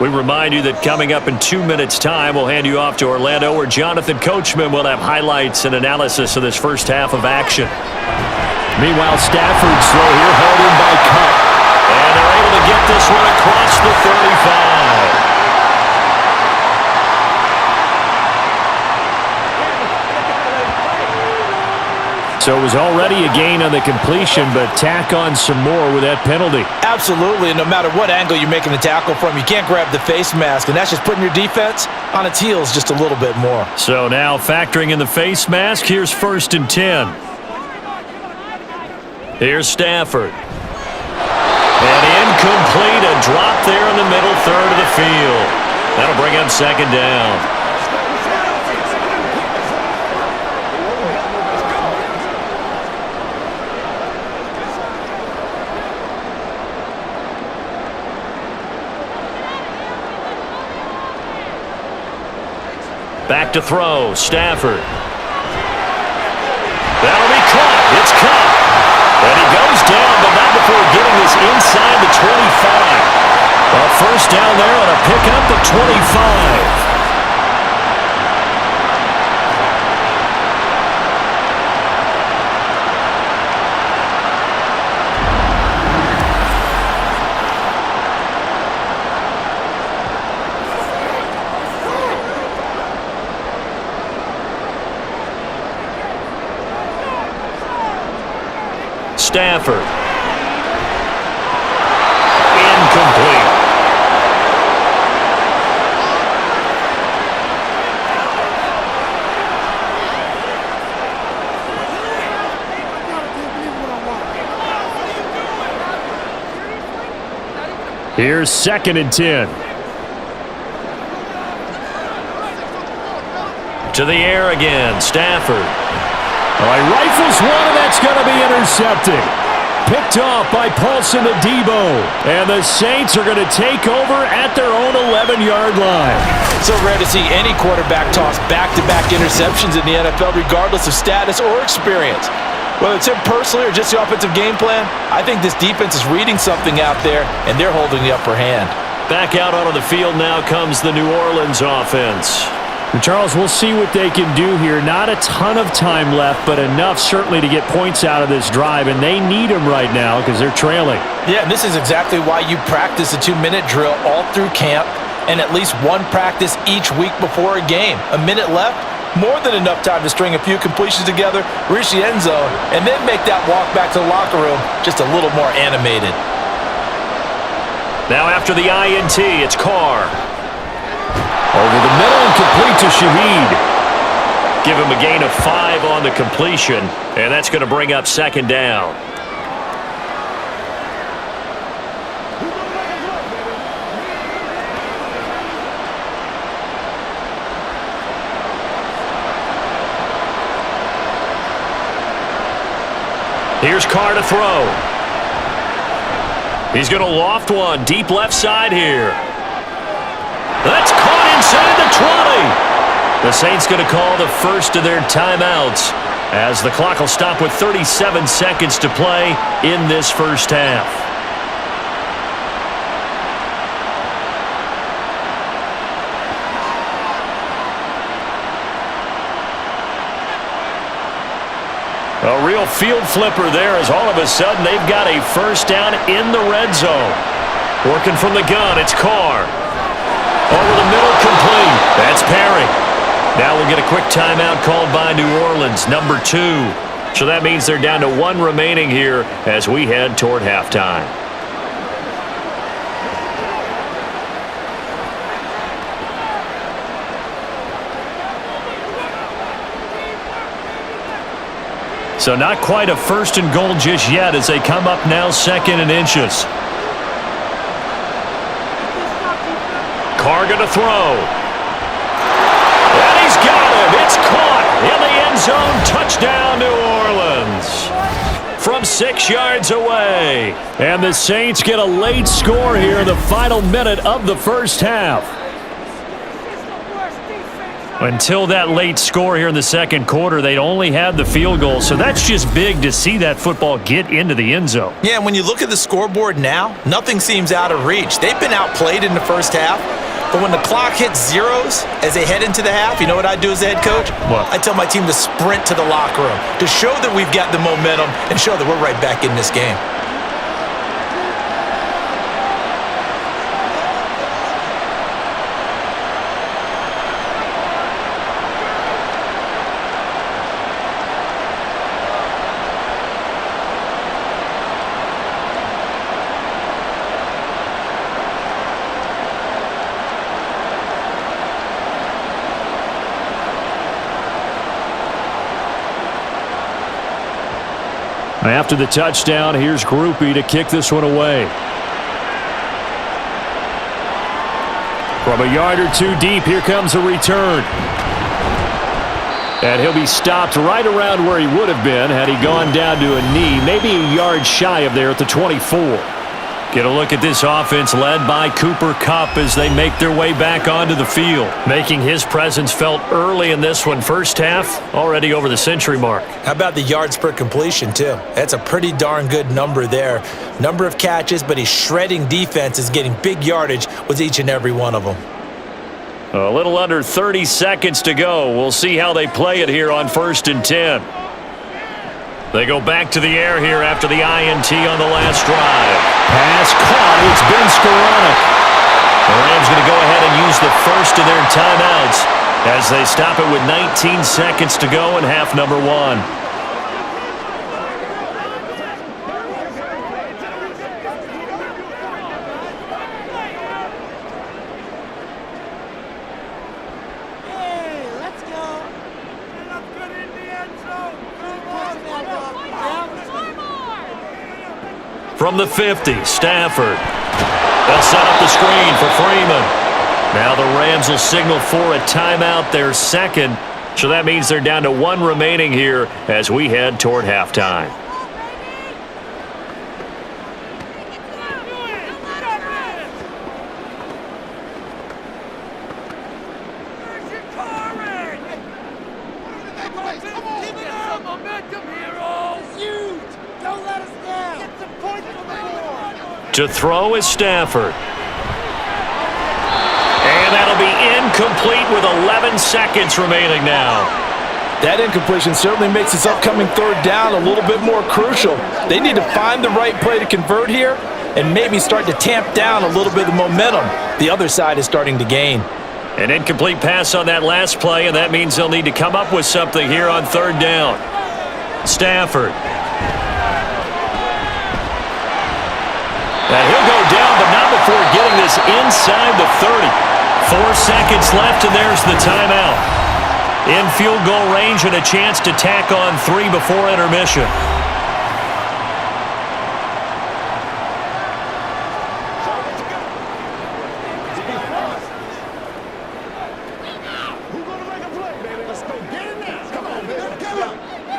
We remind you that coming up in 2 minutes' time, we'll hand you off to Orlando, where Jonathan Coachman will have highlights and analysis of this first half of action. Meanwhile, Stafford's throw here held in by Cup. And they're able to get this one across the 35. So it was already a gain on the completion, but tack on some more with that penalty. Absolutely, and no matter what angle you're making the tackle from, you can't grab the face mask, and that's just putting your defense on its heels just a little bit more. So now factoring in the face mask, here's 1st and 10. Here's Stafford. And incomplete, a drop there in the middle third of the field. That'll bring up 2nd down. Back to throw, Stafford. That'll be caught. It's caught. And he goes down, but not before getting this inside the 25. A 1st down there on a pickup at 25. Stafford. Incomplete. Here's 2nd and 10. To the air again, Stafford. All right, rifles one, and that's going to be intercepted. Picked off by Paulson Adebo. And the Saints are going to take over at their own 11-yard line. So rare to see any quarterback toss back-to-back interceptions in the NFL, regardless of status or experience. Whether it's him personally or just the offensive game plan, I think this defense is reading something out there, and they're holding the upper hand. Back out onto the field now comes the New Orleans offense. And Charles, we'll see what they can do here. Not a ton of time left, but enough certainly to get points out of this drive, and they need them right now because they're trailing. Yeah, and this is exactly why you practice a 2-minute drill all through camp and at least one practice each week before a game. A minute left, more than enough time to string a few completions together, reach the end zone, and then make that walk back to the locker room just a little more animated. Now after the INT, it's Carr. Over the middle and complete to Shaheed. Give him a gain of 5 on the completion, and that's going to bring up 2nd down. Here's Carr to throw. He's going to loft one deep left side here. The Saints going to call the first of their timeouts as the clock will stop with 37 seconds to play in this first half. A real field flipper there as all of a sudden they've got a first down in the red zone. Working from the gun, it's Carr. Over the middle, complete. That's Perry. Now we'll get a quick timeout called by New Orleans, number 2. So that means they're down to 1 remaining here as we head toward halftime. So not quite a first and goal just yet as they come up now 2nd and inches. Carr going to throw. And he's got him. It's caught in the end zone. Touchdown, New Orleans. From 6 yards away. And the Saints get a late score here in the final minute of the first half. Until that late score here in the second quarter, they'd only had the field goal. So that's just big to see that football get into the end zone. Yeah, and when you look at the scoreboard now, nothing seems out of reach. They've been outplayed in the first half. But when the clock hits zeros as they head into the half, you know what I do as the head coach? What? I tell my team to sprint to the locker room to show that we've got the momentum and show that we're right back in this game. After the touchdown, here's Groupie to kick this one away. From a yard or 2 deep, here comes a return. And he'll be stopped right around where he would have been had he gone down to a knee, maybe a yard shy of there at the 24. Get a look at this offense led by Cooper Kupp as they make their way back onto the field. Making his presence felt early in this one. First half, already over the century mark. How about the yards per completion, too? That's a pretty darn good number there. Number of catches, but he's shredding defenses, getting big yardage with each and every one of them. A little under 30 seconds to go. We'll see how they play it here on 1st and 10. They go back to the air here after the INT on the last drive. Pass caught. It's Ben Skoranek. The Rams going to go ahead and use the first of their timeouts as they stop it with 19 seconds to go in half number 1. From the 50, Stafford. They'll set up the screen for Freeman. Now the Rams will signal for a timeout, their second. So that means they're down to 1 remaining here as we head toward halftime. To throw is Stafford. And that'll be incomplete with 11 seconds remaining now. That incompletion certainly makes this upcoming 3rd down a little bit more crucial. They need to find the right play to convert here and maybe start to tamp down a little bit of momentum the other side is starting to gain. An incomplete pass on that last play, and that means they'll need to come up with something here on 3rd down. Stafford. And he'll go down, but not before getting this inside the 30. 4 seconds left, and there's the timeout. In field goal range and a chance to tack on 3 before intermission.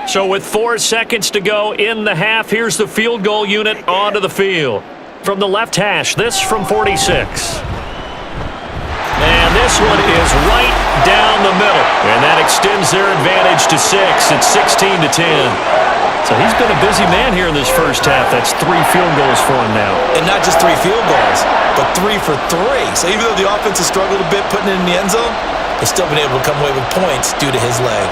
So with 4 seconds to go in the half, here's the field goal unit onto the field. From the left hash, this from 46. And this one is right down down the middle. And that extends their advantage to 6. It's 16-10. So he's been a busy man here in this first half. That's 3 field goals for him now. And not just 3 field goals, but 3 for 3. So even though the offense has struggled a bit putting it in the end zone, they've still been able to come away with points due to his leg.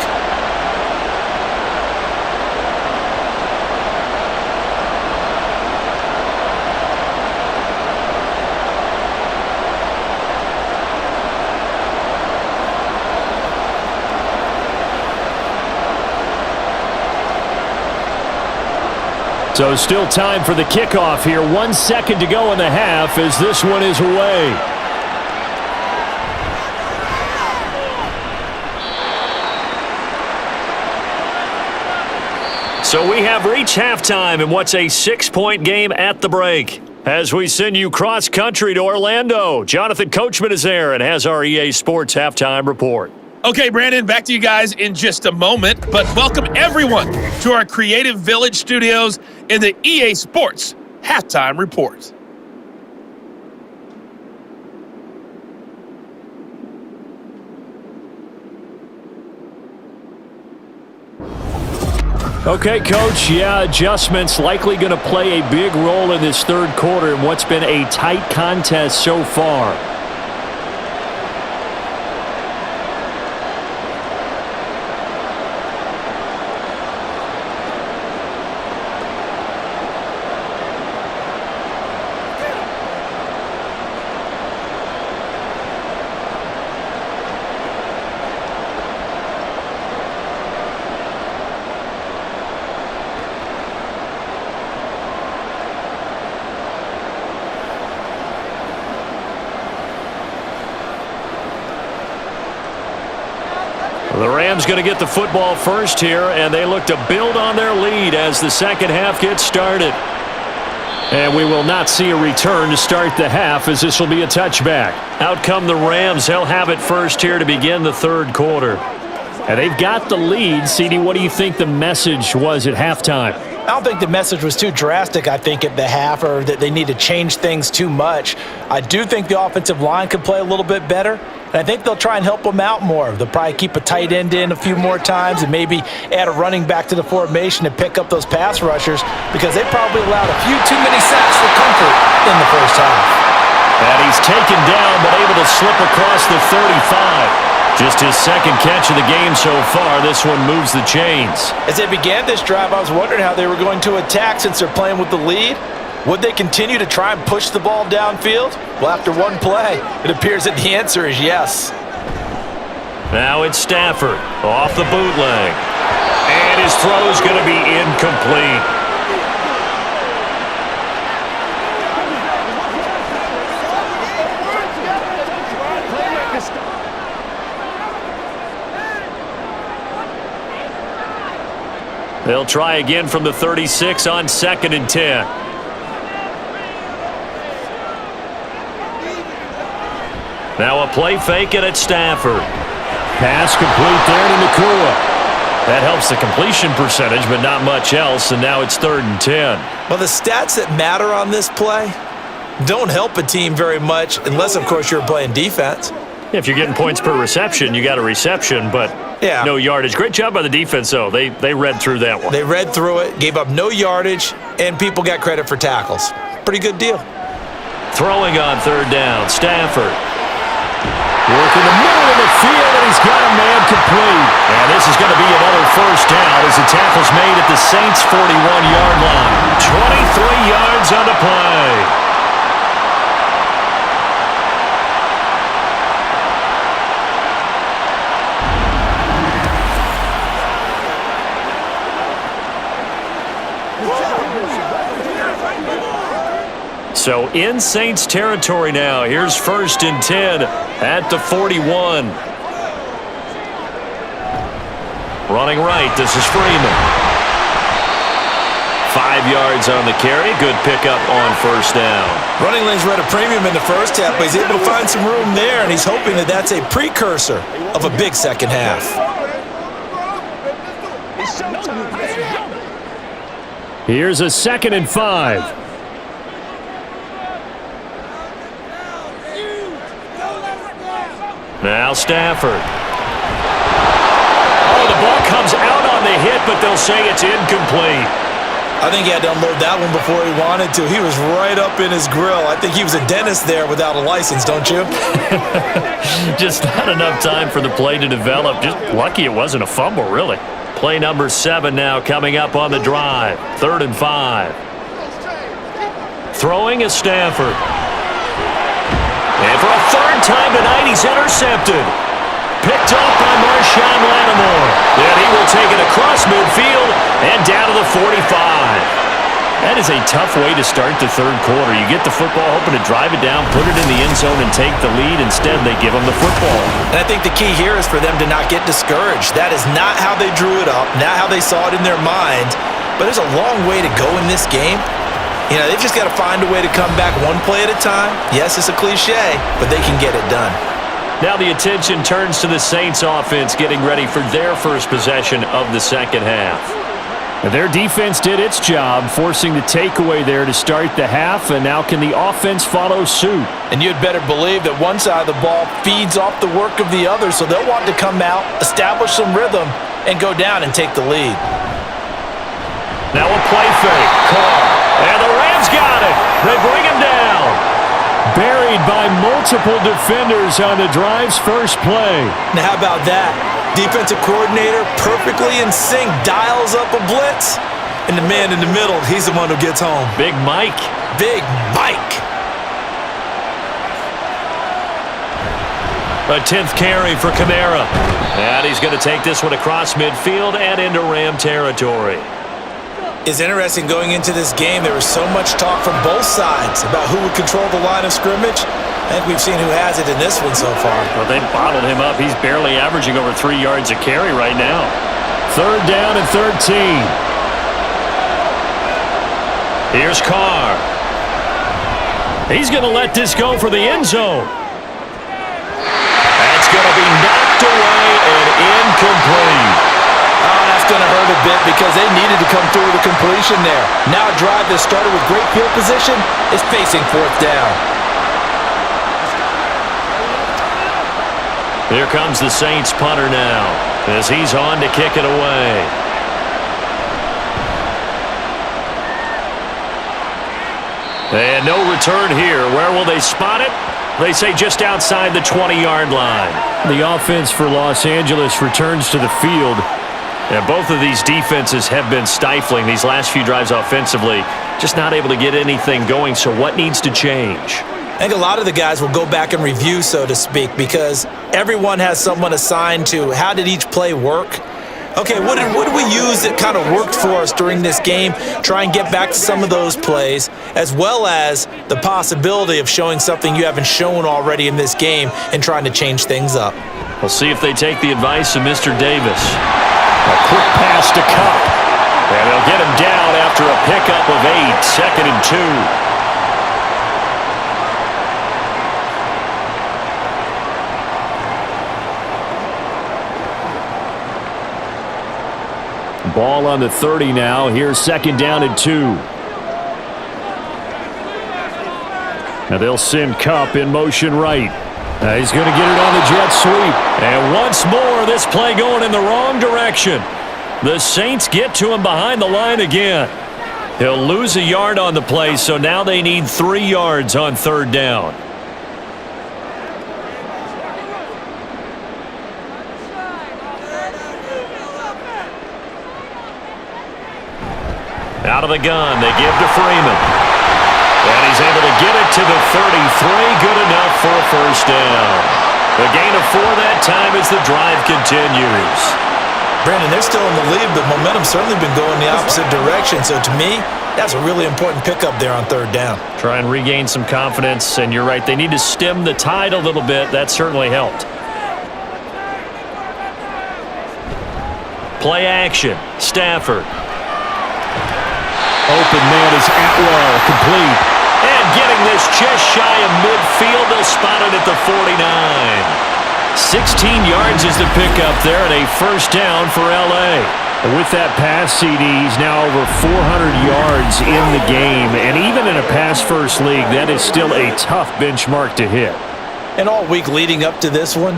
So still time for the kickoff here. 1 second to go in the half as this one is away. So we have reached halftime in what's a 6-point game at the break. As we send you cross-country to Orlando, Jonathan Coachman is there and has our EA Sports halftime report. Okay, Brandon, back to you guys in just a moment, but welcome everyone to our Creative Village studios in the EA Sports Halftime Report. Okay, Coach, adjustments likely going to play a big role in this third quarter in what's been a tight contest so far. The Rams going to get the football first here, and they look to build on their lead as the second half gets started. And we will not see a return to start the half as this will be a touchback. Out come the Rams. They'll have it first here to begin the third quarter. And they've got the lead. CD, what do you think the message was at halftime? I don't think the message was too drastic, I think, at the half, or that they need to change things too much. I do think the offensive line could play a little bit better, and I think they'll try and help them out more. They'll probably keep a tight end in a few more times and maybe add a running back to the formation to pick up those pass rushers because they probably allowed a few too many sacks for comfort in the first half. And he's taken down but able to slip across the 35. Just his second catch of the game so far. This one moves the chains. As they began this drive, I was wondering how they were going to attack since they're playing with the lead. Would they continue to try and push the ball downfield? Well, after one play, it appears that the answer is yes. Now it's Stafford off the bootleg. And his throw is going to be incomplete. They'll try again from the 36 on 2nd and 10. Now a play fake and it's Stafford. Pass complete there to Nakua. That helps the completion percentage, but not much else, and now it's 3rd and 10. Well, the stats that matter on this play don't help a team very much unless, of course, you're playing defense. If you're getting points per reception, you got a reception, but no yardage. Great job by the defense, though. They read through that one. They read through it, gave up no yardage, and people got credit for tackles. Pretty good deal. Throwing on 3rd down, Stafford. Working the middle of the field, and he's got a man complete. And this is going to be another first down as the tackle's made at the Saints' 41-yard line. 23 yards on the play. So in Saints territory now. Here's 1st and 10 at the 41. Running right, this is Freeman. 5 yards on the carry. Good pickup on 1st down. Running lanes were at a premium in the first half, but he's able to find some room there, and he's hoping that that's a precursor of a big second half. Here's a 2nd and 5. Now Stafford. Oh, the ball comes out on the hit, but they'll say it's incomplete. I think he had to unload that one before he wanted to. He was right up in his grill. I think he was a dentist there without a license, don't you? Just not enough time for the play to develop. Just lucky it wasn't a fumble, really. Play number 7 now coming up on the drive. 3rd and 5. Throwing is Stafford. And for a 3rd time tonight, he's intercepted. Picked up by Marshawn Lattimore. And he will take it across midfield and down to the 45. That is a tough way to start the 3rd quarter. You get the football, hoping to drive it down, put it in the end zone, and take the lead. Instead, they give them the football. And I think the key here is for them to not get discouraged. That is not how they drew it up, not how they saw it in their minds. But there's a long way to go in this game. You know, they've just got to find a way to come back one play at a time. Yes, it's a cliche, but they can get it done. Now the attention turns to the Saints offense getting ready for their first possession of the second half. Their defense did its job, forcing the takeaway there to start the half, and now can the offense follow suit? And you'd better believe that one side of the ball feeds off the work of the other, so they'll want to come out, establish some rhythm, and go down and take the lead. Now a play fake. Carr. And the Rams got it. They bring him down. Buried by multiple defenders on the drive's first play. Now how about that? Defensive coordinator perfectly in sync, dials up a blitz. And the man in the middle, he's the one who gets home. Big Mike. Big Mike. A 10th carry for Kamara. And he's going to take this one across midfield and into Ram territory. It's interesting going into this game. There was so much talk from both sides about who would control the line of scrimmage. I think we've seen who has it in this one so far. Well, they bottled him up. He's barely averaging over 3 yards a carry right now. 3rd down and 13. Here's Carr. He's going to let this go for the end zone. That's going to be knocked away and incomplete. Oh, that's going to hurt a bit because they needed to come through with a completion there. Now a drive that started with great field position is facing 4th down. Here comes the Saints punter now as he's on to kick it away. And no return here. Where will they spot it? They say just outside the 20-yard line. The offense for Los Angeles returns to the field. And both of these defenses have been stifling these last few drives offensively. Just not able to get anything going, so what needs to change? I think a lot of the guys will go back and review, so to speak, because everyone has someone assigned to how did each play work. Okay, what did we use that kind of worked for us during this game? Try and get back to some of those plays, as well as the possibility of showing something you haven't shown already in this game and trying to change things up. We'll see if they take the advice of Mr. Davis. A quick pass to Cup. And they'll get him down after a pickup of 8, 2nd and 2. Ball on the 30 now. Here's 2nd down and 2. Now they'll send Cup in motion right. He's going to get it on the jet sweep. And once more, this play going in the wrong direction. The Saints get to him behind the line again. He'll lose a yard on the play, so now they need 3 yards on 3rd down. Out of the gun, they give to Freeman. And he's able to get it to the 33, good enough for a 1st down. The gain of 4 that time as the drive continues. Brandon, they're still in the lead, but momentum's certainly been going the opposite direction. So to me, that's a really important pickup there on 3rd down. Try and regain some confidence, and you're right, they need to stem the tide a little bit. That certainly helped. Play action, Stafford. Open man is Atwell, complete. And getting this just shy of midfield, they'll spot it at the 49. 16 yards is the pickup there and a 1st down for L.A. With that pass, CD, he's now over 400 yards in the game. And even in a pass-first league, that is still a tough benchmark to hit. And all week leading up to this one,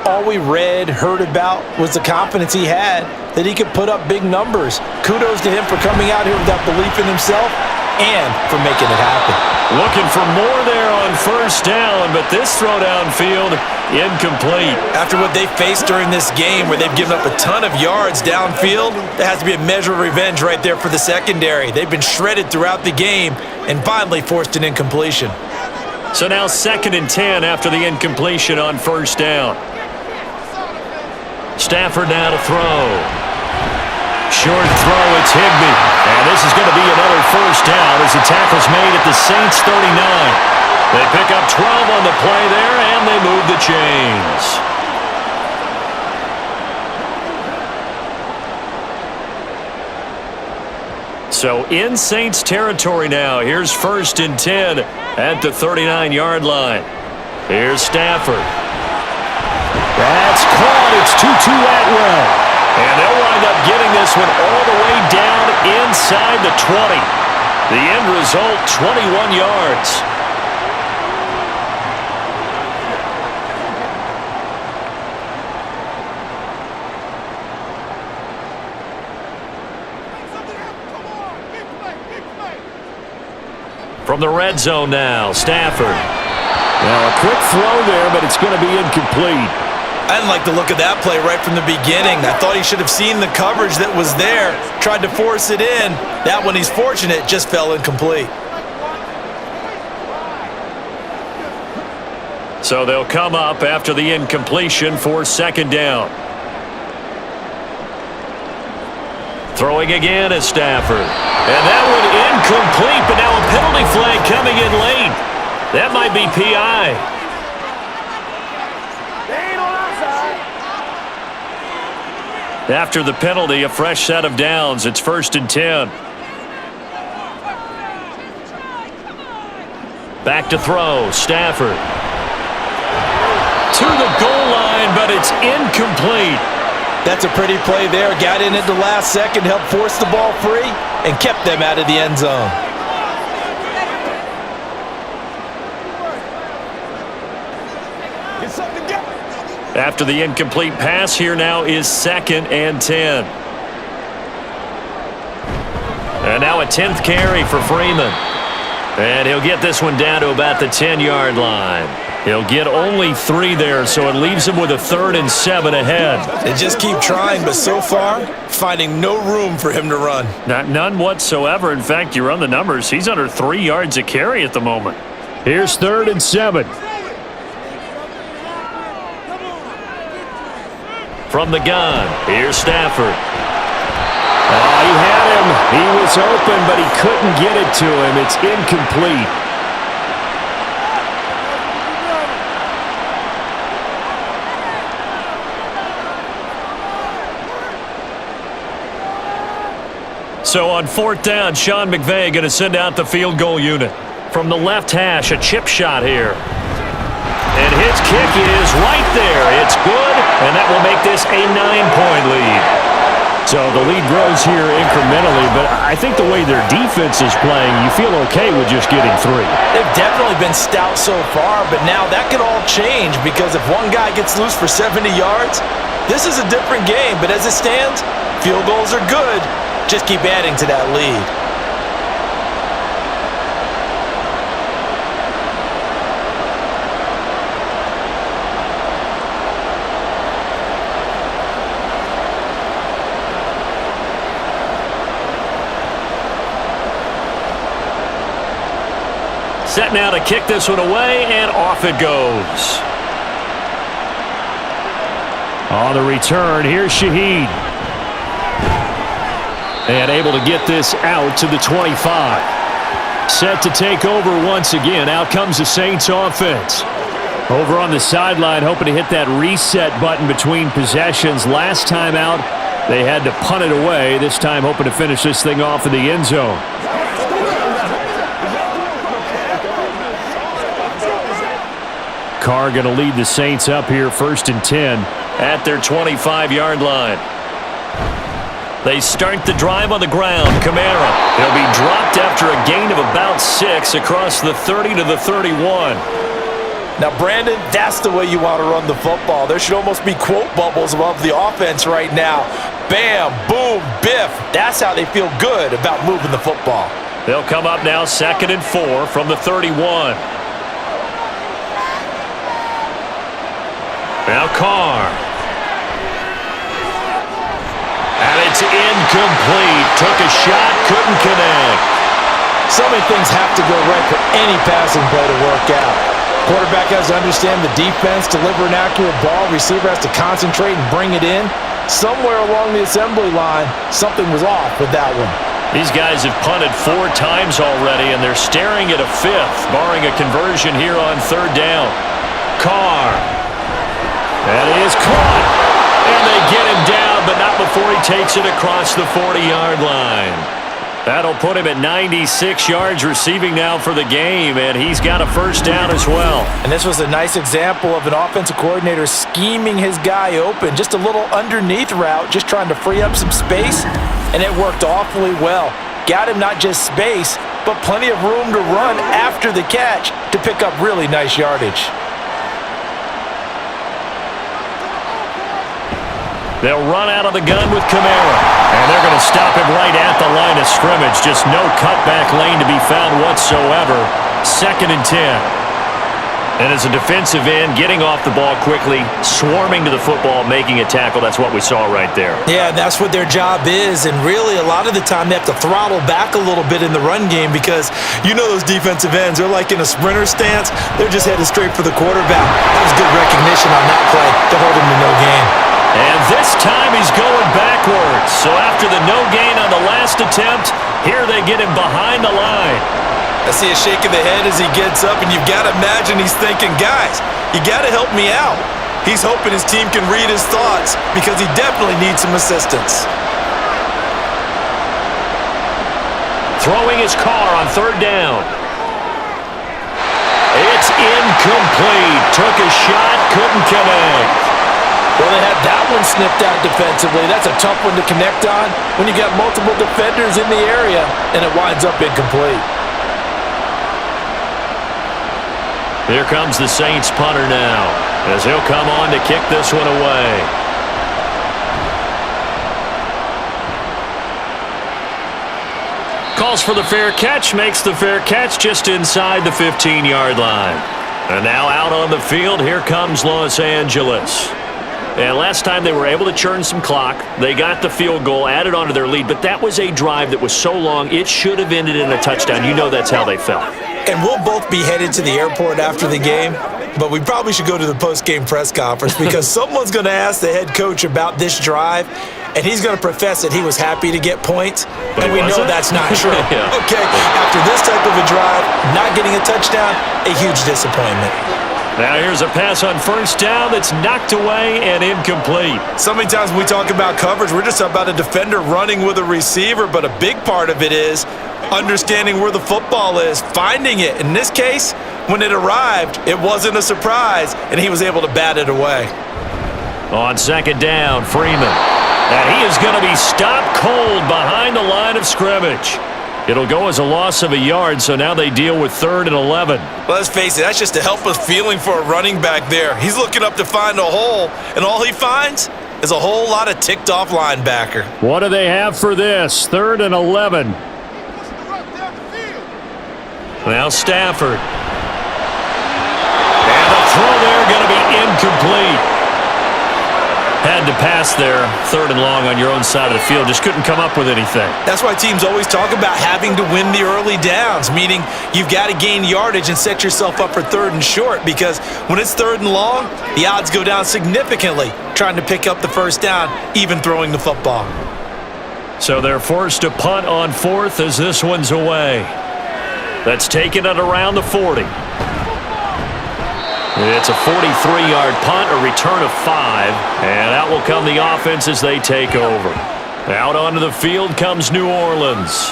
all we read, heard about was the confidence he had that he could put up big numbers. Kudos to him for coming out here with that belief in himself and for making it happen. Looking for more there on first down, but this throw downfield, incomplete. After what they faced during this game where they've given up a ton of yards downfield, there has to be a measure of revenge right there for the secondary. They've been shredded throughout the game and finally forced an incompletion. So now 2nd and 10 after the incompletion on first down. Stafford now to throw. Short throw, it's Higbee. And this is going to be another first down as the tackle's made at the Saints 39. They pick up 12 on the play there, and they move the chains. So in Saints territory now. Here's 1st and 10 at the 39-yard line. Here's Stafford. That's caught. It's Tutu Atwell. And they'll wind up getting this one all the way down inside the 20. The end result, 21 yards. From the red zone now, Stafford. Now a quick throw there, but it's going to be incomplete. I didn't like the look of that play right from the beginning. I thought he should have seen the coverage that was there, tried to force it in. That one, he's fortunate, just fell incomplete. So they'll come up after the incompletion for 2nd down. Throwing again is Stafford. And that one incomplete, but now a penalty flag coming in late. That might be PI. After the penalty, a fresh set of downs. It's 1st and 10. Back to throw. Stafford. To the goal line, but it's incomplete. That's a pretty play there. Got in at the last second, helped force the ball free, and kept them out of the end zone. After the incomplete pass, here now is 2nd and 10. And now a 10th carry for Freeman. And he'll get this one down to about the 10-yard line. He'll get only 3 there, so it leaves him with a 3rd and 7 ahead. They just keep trying, but so far, finding no room for him to run. None whatsoever. In fact, you run the numbers. He's under 3 yards a carry at the moment. Here's 3rd and 7. From the gun, here's Stafford. Oh, he had him. He was open, but he couldn't get it to him. It's incomplete. So on 4th down, Sean McVay going to send out the field goal unit. From the left hash, a chip shot here. And his kick is right there. It's good, and that will make this a 9-point lead. So the lead grows here incrementally, but I think the way their defense is playing, you feel okay with just getting 3. They've definitely been stout so far, but now that could all change because if one guy gets loose for 70 yards, this is a different game. But as it stands, field goals are good. Just keep adding to that lead. Set now to kick this one away, and off it goes. On the return, here's Shaheed. And able to get this out to the 25. Set to take over once again. Out comes the Saints offense. Over on the sideline, hoping to hit that reset button between possessions. Last time out, they had to punt it away. This time, hoping to finish this thing off in the end zone. Carr going to lead the Saints up here, 1st and 10 at their 25-yard line. They start the drive on the ground. Kamara. He'll be dropped after a gain of about 6 across the 30 to the 31. Now, Brandon, that's the way you want to run the football. There should almost be quote bubbles above the offense right now. Bam, boom, biff. That's how they feel good about moving the football. They'll come up now 2nd and 4 from the 31. Now Carr. And it's incomplete. Took a shot, couldn't connect. So many things have to go right for any passing play to work out. Quarterback has to understand the defense, deliver an accurate ball. Receiver has to concentrate and bring it in. Somewhere along the assembly line, something was off with that one. These guys have punted 4 times already, and they're staring at a 5th, barring a conversion here on 3rd down. Carr. That is caught. And they get him down, but not before he takes it across the 40-yard line. That'll put him at 96 yards receiving now for the game, and he's got a 1st down as well. And this was a nice example of an offensive coordinator scheming his guy open. Just a little underneath route, just trying to free up some space, and it worked awfully well. Got him not just space, but plenty of room to run after the catch to pick up really nice yardage. They'll run out of the gun with Kamara, and they're going to stop him right at the line of scrimmage. Just no cutback lane to be found whatsoever. 2nd and 10. And as a defensive end, getting off the ball quickly, swarming to the football, making a tackle. That's what we saw right there. Yeah, that's what their job is, and really a lot of the time they have to throttle back a little bit in the run game because you know those defensive ends, they're like in a sprinter stance. They're just headed straight for the quarterback. That was good recognition on that play to hold him to no gain. And this time he's going backwards. So after the no gain on the last attempt, here they get him behind the line. I see a shake of the head as he gets up, and you've got to imagine he's thinking, guys, you got to help me out. He's hoping his team can read his thoughts because he definitely needs some assistance. Throwing his car on 3rd down. It's incomplete. Took a shot, couldn't connect. Well, they had that one sniffed out defensively. That's a tough one to connect on when you got multiple defenders in the area, and it winds up incomplete. Here comes the Saints punter now, as he'll come on to kick this one away. Calls for the fair catch, makes the fair catch just inside the 15-yard line. And now out on the field, here comes Los Angeles. And last time they were able to churn some clock. They got the field goal, added on to their lead, but that was a drive that was so long, it should have ended in a touchdown. You know that's how they felt. And we'll both be headed to the airport after the game, but we probably should go to the post-game press conference because someone's going to ask the head coach about this drive, and he's going to profess that he was happy to get points, and we know that's not true. Yeah. Okay, after this type of a drive, not getting a touchdown, a huge disappointment. Now here's a pass on 1st down that's knocked away and incomplete. So many times when we talk about coverage, we're just about a defender running with a receiver, but a big part of it is understanding where the football is, finding it. In this case, when it arrived, it wasn't a surprise, and he was able to bat it away. On 2nd down, Freeman. And he is going to be stopped cold behind the line of scrimmage. It'll go as a loss of a yard, so now they deal with 3rd and 11. Well, let's face it, that's just a helpless feeling for a running back there. He's looking up to find a hole, and all he finds is a whole lot of ticked-off linebacker. What do they have for this? 3rd and 11. Now Stafford. And the throw there going to be incomplete. Had to pass there, 3rd and long on your own side of the field. Just couldn't come up with anything. That's why teams always talk about having to win the early downs, meaning you've got to gain yardage and set yourself up for 3rd and short, because when it's 3rd and long, the odds go down significantly trying to pick up the 1st down, even throwing the football. So they're forced to punt on 4th as this one's away. That's taken at around the 40. It's a 43-yard punt, a return of 5, and out will come the offense as they take over. Out onto the field comes New Orleans.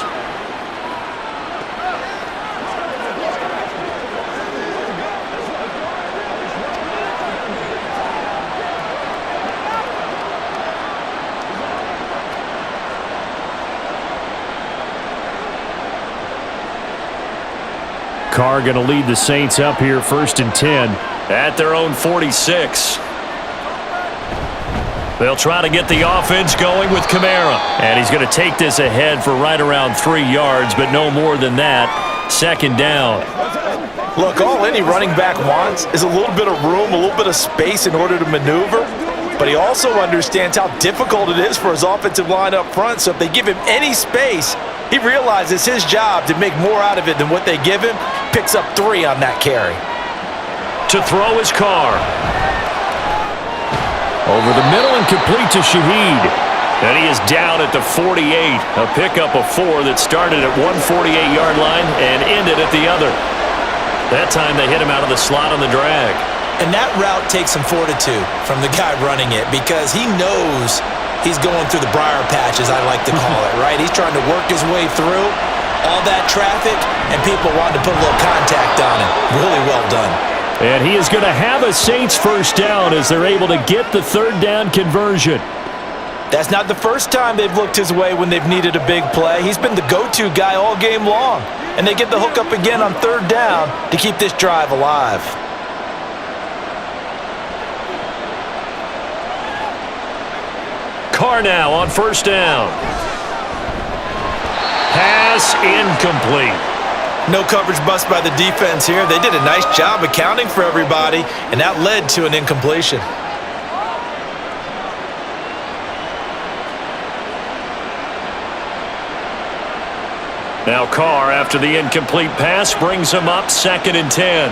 Carr going to lead the Saints up here 1st and 10. at their own 46. They'll try to get the offense going with Kamara. And he's going to take this ahead for right around 3 yards, but no more than that. Second down. Look, all any running back wants is a little bit of room, a little bit of space in order to maneuver. But he also understands how difficult it is for his offensive line up front. So if they give him any space, he realizes his job to make more out of it than what they give him. Picks up 3 on that carry. To throw his car. Over the middle and complete to Shaheed. And he is down at the 48. A pickup of 4 that started at one 48-yard line and ended at the other. That time they hit him out of the slot on the drag. And that route takes some fortitude from the guy running it because he knows he's going through the briar patch, as I like to call it, right? He's trying to work his way through all that traffic, and people wanted to put a little contact on him. Really well done. And he is going to have a Saints first down as they're able to get the third down conversion. That's not the first time they've looked his way when they've needed a big play. He's been the go-to guy all game long. And they get the hook up again on third down to keep this drive alive. Carr now on first down. Pass incomplete. No coverage bust by the defense here. They did a nice job accounting for everybody, and that led to an incompletion. Now Carr, after the incomplete pass, brings him up 2nd and 10.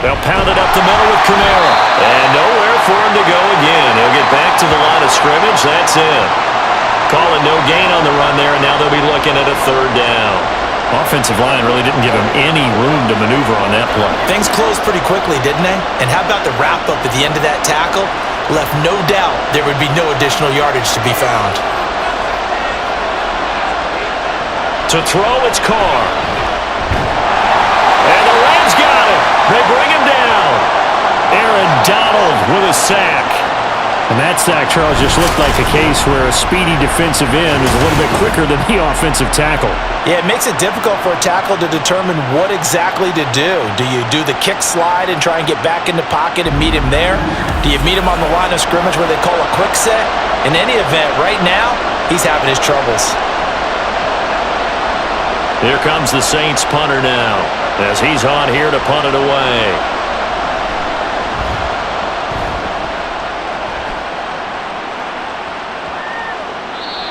They'll pound it up the middle with Kamara. And nowhere for him to go again. He'll get back to the line of scrimmage. That's it. Calling no gain on the run there, and now they'll be looking at a third down. Offensive line really didn't give him any room to maneuver on that play. Things closed pretty quickly, didn't they? And how about the wrap-up at the end of that tackle? Left no doubt there would be no additional yardage to be found. To throw, it's Carr. And the Rams got him. They bring him down. Aaron Donald with a sack. And that sack, Charles, just looked like a case where a speedy defensive end is a little bit quicker than the offensive tackle. Yeah, it makes it difficult for a tackle to determine what exactly to do. Do you do the kick slide and try and get back in the pocket and meet him there? Do you meet him on the line of scrimmage where they call a quick set? In any event, right now, he's having his troubles. Here comes the Saints punter now as he's on here to punt it away.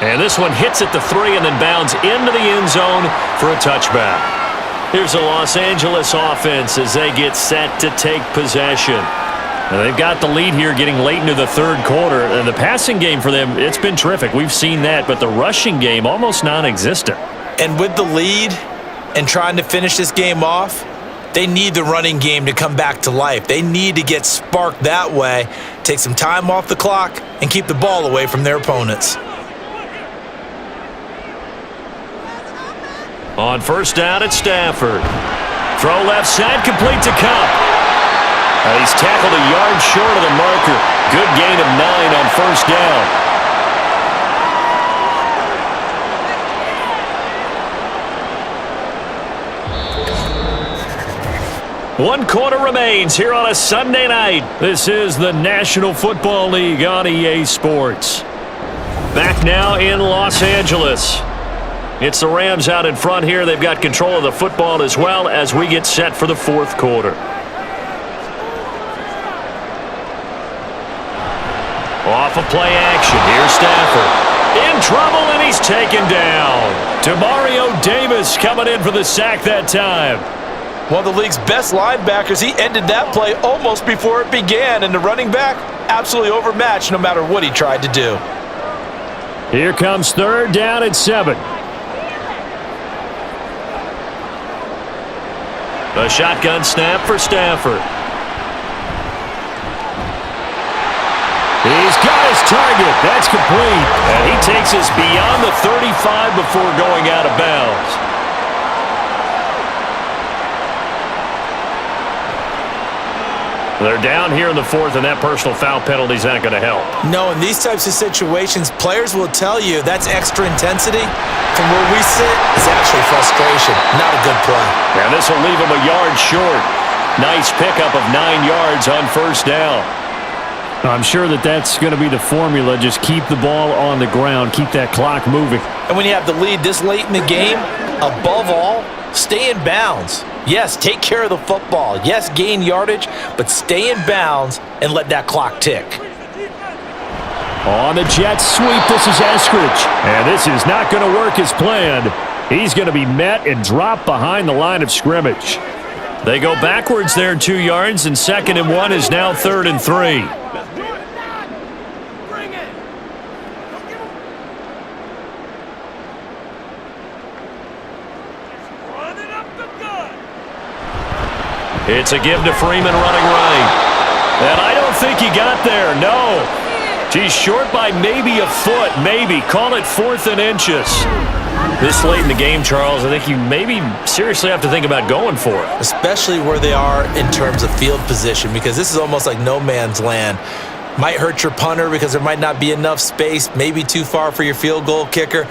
And this one hits at the 3 and then bounds into the end zone for a touchback. Here's the Los Angeles offense as they get set to take possession. Now they've got the lead here getting late into the third quarter. And the passing game for them, it's been terrific. We've seen that, but the rushing game almost non-existent. And with the lead and trying to finish this game off, they need the running game to come back to life. They need to get sparked that way, take some time off the clock, and keep the ball away from their opponents. On first down, it's Stafford. Throw left side, complete to Cup. He's tackled a yard short of the marker. Good gain of 9 on first down. One quarter remains here on a Sunday night. This is the National Football League on EA Sports. Back now in Los Angeles. It's the Rams out in front here. They've got control of the football as well as we get set for the fourth quarter. Off of play action. Here's Stafford. In trouble, and he's taken down. Demario Davis coming in for the sack that time. One of the league's best linebackers. He ended that play almost before it began, and the running back absolutely overmatched no matter what he tried to do. Here comes third down at 7. A shotgun snap for Stafford. He's got his target. That's complete. And he takes us beyond the 35 before going out of bounds. They're down here in the fourth, and that personal foul penalty is not going to help. No, in these types of situations, players will tell you that's extra intensity. From where we sit, it's actually frustration. Not a good play. And this will leave him a yard short. Nice pickup of 9 yards on first down. I'm sure that's going to be the formula. Just keep the ball on the ground. Keep that clock moving. And when you have the lead this late in the game, above all, stay in bounds. Yes, take care of the football. Yes, gain yardage, but stay in bounds and let that clock tick. On the jet sweep, this is Eskridge. And this is not going to work as planned. He's going to be met and dropped behind the line of scrimmage. They go backwards there 2 yards, and 2nd and 1 is now 3rd and 3. It's a give to Freeman running right. And I don't think he got there, no. He's short by maybe a foot, maybe. Call it 4th and inches. This late in the game, Charles, I think you maybe seriously have to think about going for it. Especially where they are in terms of field position, because this is almost like no man's land. Might hurt your punter because there might not be enough space, maybe too far for your field goal kicker.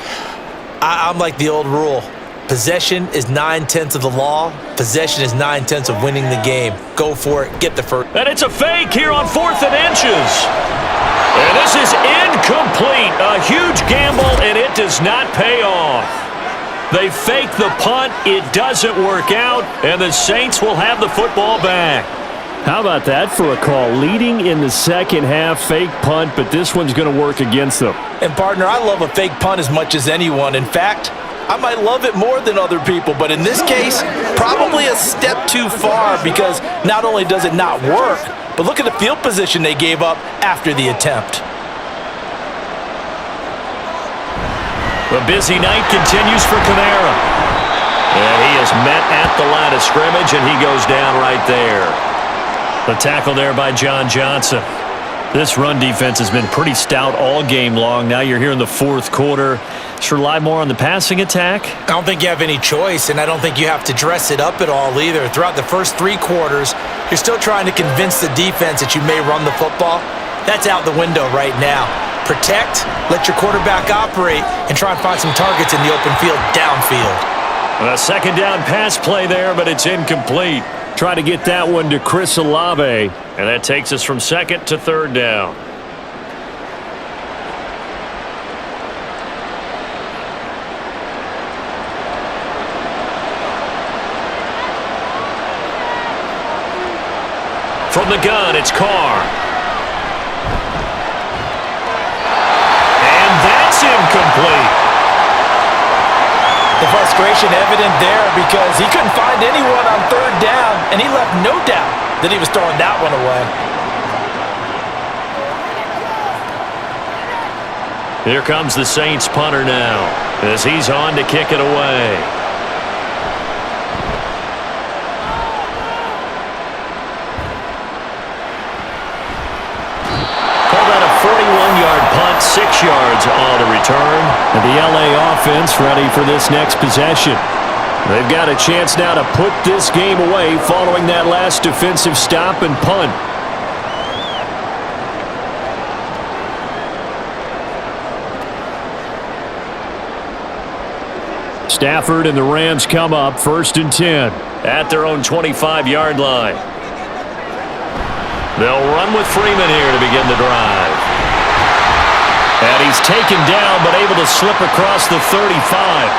I'm like the old rule. Possession is 9/10 of the law. Possession is 9/10 of winning the game. Go for it. Get the first. And it's a fake here on 4th and inches. And this is incomplete. A huge gamble, and it does not pay off. They fake the punt. It doesn't work out, and the Saints will have the football back. How about that for a call? Leading in the second half, fake punt, but this one's going to work against them. And, partner, I love a fake punt as much as anyone. In fact, I might love it more than other people, but in this case, probably a step too far, because not only does it not work, but look at the field position they gave up after the attempt. The busy night continues for Kamara. And he is met at the line of scrimmage, and he goes down right there. The tackle there by John Johnson. This run defense has been pretty stout all game long. Now you're here in the fourth quarter. Should rely more on the passing attack? I don't think you have any choice, and I don't think you have to dress it up at all either. Throughout the first 3 quarters, you're still trying to convince the defense that you may run the football. That's out the window right now. Protect, let your quarterback operate, and try and find some targets in the open field downfield. A 2nd down pass play there, but it's incomplete. Try to get that one to Chris Olave. And that takes us from 2nd to 3rd down. From the gun, it's Carr. And that's incomplete. The frustration evident there because he couldn't find anyone on 3rd down, and he left no doubt that he was throwing that one away. Here comes the Saints punter now as he's on to kick it away. Call that a 41-yard punt, 6 yards on the return. And the LA offense ready for this next possession. They've got a chance now to put this game away following that last defensive stop and punt. Stafford and the Rams come up 1st and 10. At their own 25-yard line. They'll run with Freeman here to begin the drive. And he's taken down but able to slip across the 35.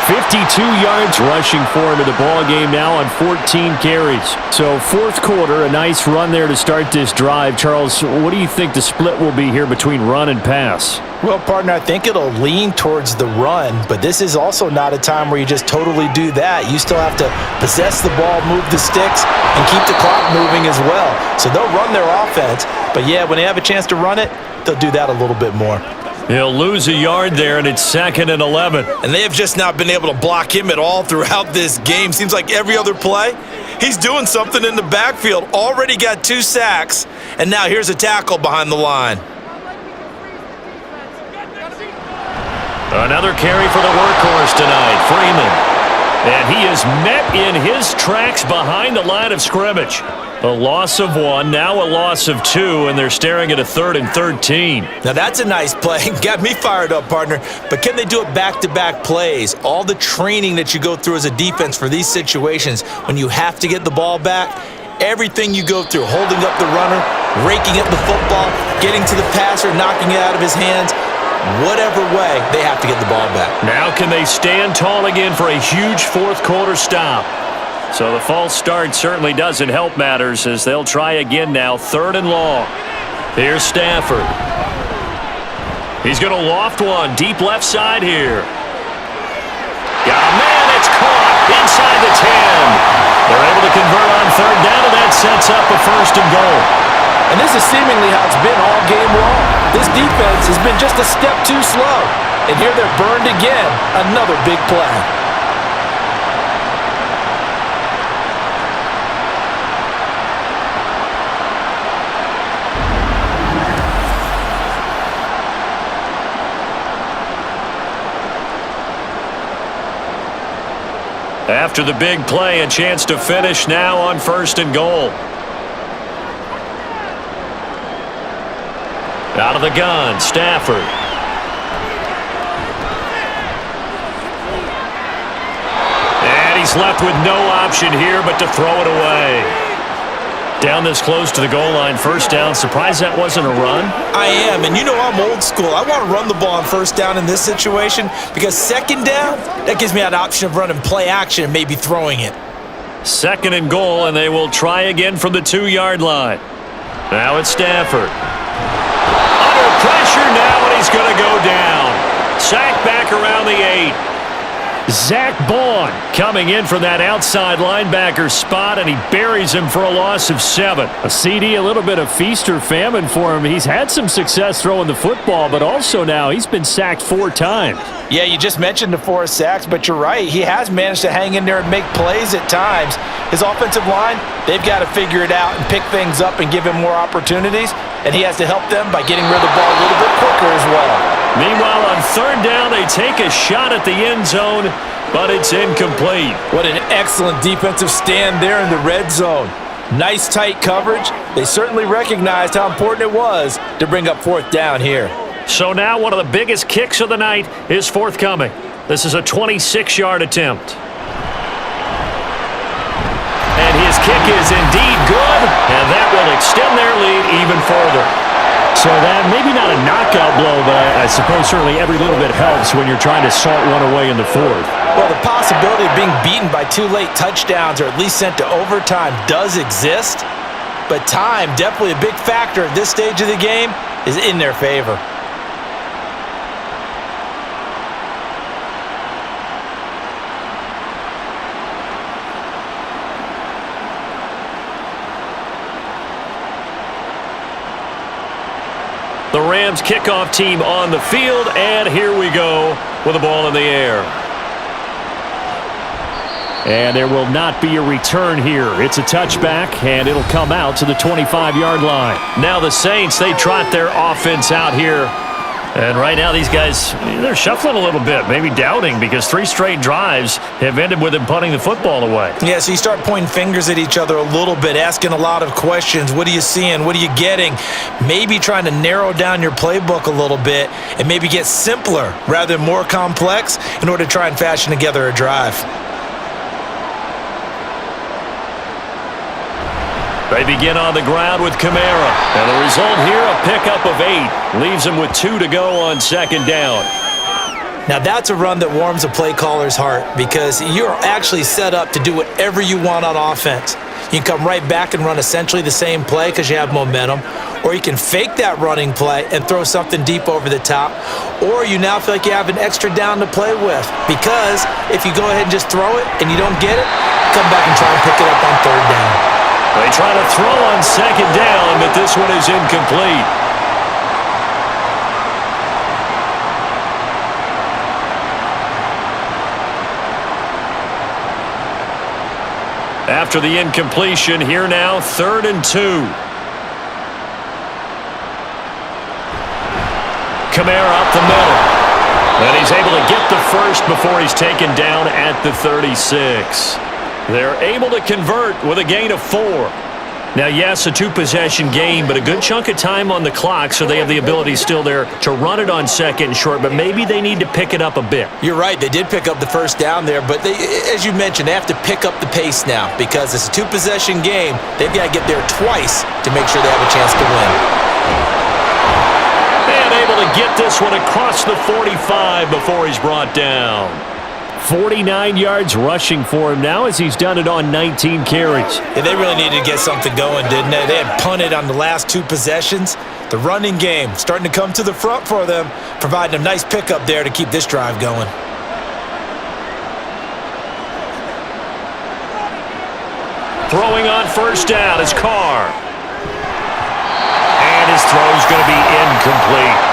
52 yards rushing for him in the ball game now on 14 carries. So 4th quarter, a nice run there to start this drive. Charles, what do you think the split will be here between run and pass? Well, partner, I think it'll lean towards the run, but this is also not a time where you just totally do that. You still have to possess the ball, move the sticks, and keep the clock moving as well. So they'll run their offense, but yeah, when they have a chance to run it, they'll do that a little bit more. He'll lose a yard there, and it's 2nd and 11. And they have just not been able to block him at all throughout this game. Seems like every other play, he's doing something in the backfield. Already got 2 sacks, and now here's a tackle behind the line. Another carry for the workhorse tonight, Freeman. And he is met in his tracks behind the line of scrimmage. A loss of 1, now a loss of 2, and they're staring at a 3rd and 13. Now that's a nice play. Got me fired up, partner. But can they do it back-to-back plays? All the training that you go through as a defense for these situations, when you have to get the ball back, everything you go through, holding up the runner, raking at the football, getting to the passer, knocking it out of his hands, whatever way, they have to get the ball back. Now can they stand tall again for a huge fourth-quarter stop? So the false start certainly doesn't help matters as they'll try again now, 3rd and long. Here's Stafford. He's going to loft one, deep left side here. Got a man, it's caught inside the 10. They're able to convert on 3rd down, and that sets up a 1st and goal. And this is seemingly how it's been all game long. This defense has been just a step too slow. And here they're burned again. Another big play. After the big play, a chance to finish now on 1st and goal. Out of the gun, Stafford. And he's left with no option here but to throw it away. Down this close to the goal line, 1st down. Surprised that wasn't a run? I am, and you know I'm old school. I want to run the ball on 1st down in this situation because 2nd down, that gives me an option of running play action and maybe throwing it. 2nd and goal, and they will try again from the 2-yard line. Now it's Stafford. Under pressure now, and he's going to go down. Sacked back around the 8. Zach Bond coming in from that outside linebacker spot, and he buries him for a loss of 7. A CD, a little bit of feast or famine for him. He's had some success throwing the football, but also now he's been sacked 4 times. Yeah, you just mentioned the 4 sacks, but you're right. He has managed to hang in there and make plays at times. His offensive line, they've got to figure it out and pick things up and give him more opportunities, and he has to help them by getting rid of the ball a little bit quicker as well. Meanwhile, on 3rd down, they take a shot at the end zone, but it's incomplete. What an excellent defensive stand there in the red zone. Nice tight coverage. They certainly recognized how important it was to bring up 4th down here. So now one of the biggest kicks of the night is forthcoming. This is a 26-yard attempt. And his kick is indeed good, and that will extend their lead even further. So that maybe not a knockout blow, but I suppose certainly every little bit helps when you're trying to salt one away in the 4th. Well, the possibility of being beaten by 2 late touchdowns or at least sent to overtime does exist, but time, definitely a big factor at this stage of the game, is in their favor. The Rams kickoff team on the field, and here we go with the ball in the air. And there will not be a return here. It's a touchback, and it'll come out to the 25-yard line. Now the Saints, they trot their offense out here. And right now these guys, they're shuffling a little bit, maybe doubting, because 3 straight drives have ended with them punting the football away. Yeah, so you start pointing fingers at each other a little bit, asking a lot of questions. What are you seeing? What are you getting? Maybe trying to narrow down your playbook a little bit and maybe get simpler rather than more complex in order to try and fashion together a drive. They begin on the ground with Kamara. And the result here, a pickup of 8. Leaves him with 2 to go on 2nd down. Now that's a run that warms a play caller's heart because you're actually set up to do whatever you want on offense. You can come right back and run essentially the same play because you have momentum, or you can fake that running play and throw something deep over the top, or you now feel like you have an extra down to play with because if you go ahead and just throw it and you don't get it, come back and try and pick it up on 3rd down. They try to throw on 2nd down, but this one is incomplete. After the incompletion, here now, 3rd and 2. Kamara up the middle. And he's able to get the first before he's taken down at the 36. They're able to convert with a gain of 4. Now, yes, a two-possession game, but a good chunk of time on the clock, so they have the ability still there to run it on second and short, but maybe they need to pick it up a bit. You're right. They did pick up the first down there, but they, as you mentioned, they have to pick up the pace now because it's a two-possession game. They've got to get there twice to make sure they have a chance to win. And able to get this one across the 45 before he's brought down. 49 yards rushing for him now as he's done it on 19 carries. Yeah, they really needed to get something going, didn't they? They had punted on the last two possessions. The running game starting to come to the front for them, providing a nice pickup there to keep this drive going. Throwing on first down is Carr. And his throw's going to be incomplete.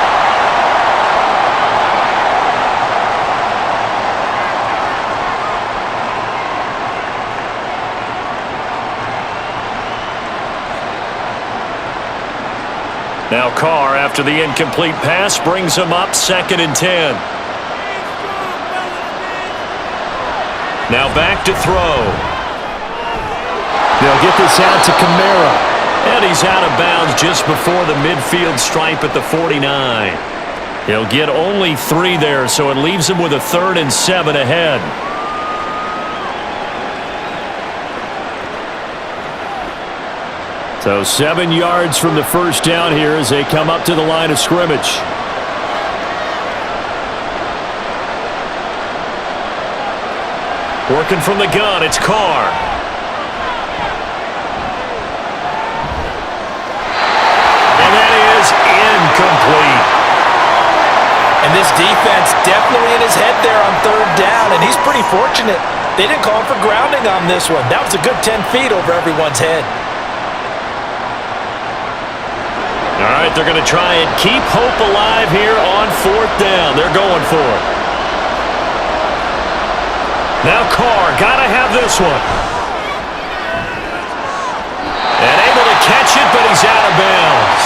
Now Carr, after the incomplete pass, brings him up 2nd and 10. Now back to throw. They'll get this out to Kamara. And he's out of bounds just before the midfield stripe at the 49. He'll get only 3 there, so it leaves him with a 3rd and 7 ahead. So 7 yards from the first down here as they come up to the line of scrimmage. Working from the gun, it's Carr. And that is incomplete. And this defense definitely in his head there on 3rd down, and he's pretty fortunate. They didn't call for grounding on this one. That was a good 10 feet over everyone's head. All right, they're going to try and keep hope alive here on 4th down. They're going for it. Now Carr, got to have this one. And able to catch it, but he's out of bounds.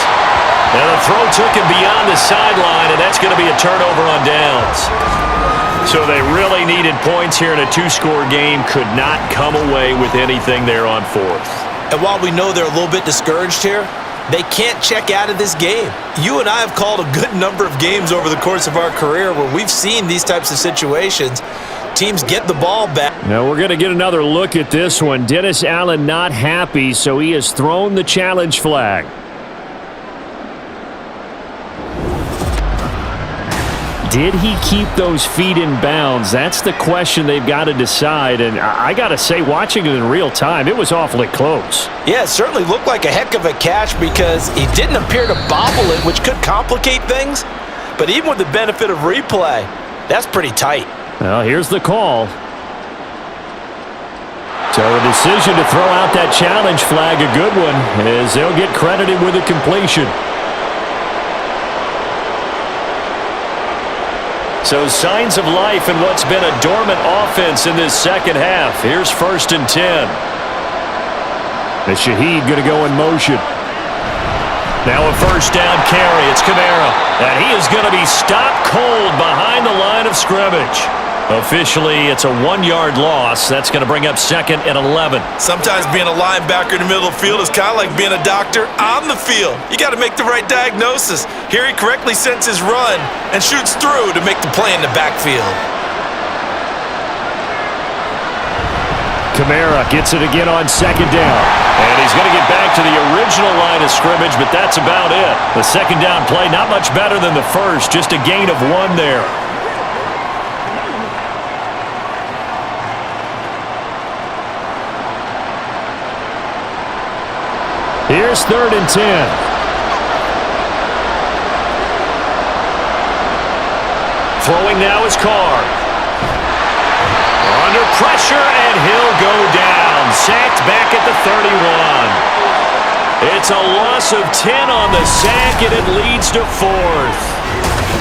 Now the throw took him beyond the sideline, and that's going to be a turnover on downs. So they really needed points here in a 2-score game. Could not come away with anything there on 4th. And while we know they're a little bit discouraged here, they can't check out of this game. You and I have called a good number of games over the course of our career where we've seen these types of situations. Teams get the ball back. Now we're going to get another look at this one. Dennis Allen not happy, so he has thrown the challenge flag. Did he keep those feet in bounds? That's the question they've got to decide. And I got to say, watching it in real time, it was awfully close. Yeah, it certainly looked like a heck of a catch because he didn't appear to bobble it, which could complicate things. But even with the benefit of replay, that's pretty tight. Well, here's the call. So a decision to throw out that challenge flag, a good one, as they'll get credited with a completion. So signs of life in what's been a dormant offense in this second half. Here's 1st and 10. And Shaheed going to go in motion. Now a first down carry. It's Kamara. And he is going to be stopped cold behind the line of scrimmage. Officially, it's a 1-yard loss. That's going to bring up 2nd and 11. Sometimes being a linebacker in the middle of the field is kind of like being a doctor on the field. You got to make the right diagnosis. Here he correctly sends his run and shoots through to make the play in the backfield. Kamara gets it again on 2nd down. And he's going to get back to the original line of scrimmage, but that's about it. The 2nd down play, not much better than the first, just a gain of 1 there. Here's 3rd and 10. Throwing now is Carr. Under pressure, and he'll go down. Sacked back at the 31. It's a loss of 10 on the sack, and it leads to 4th.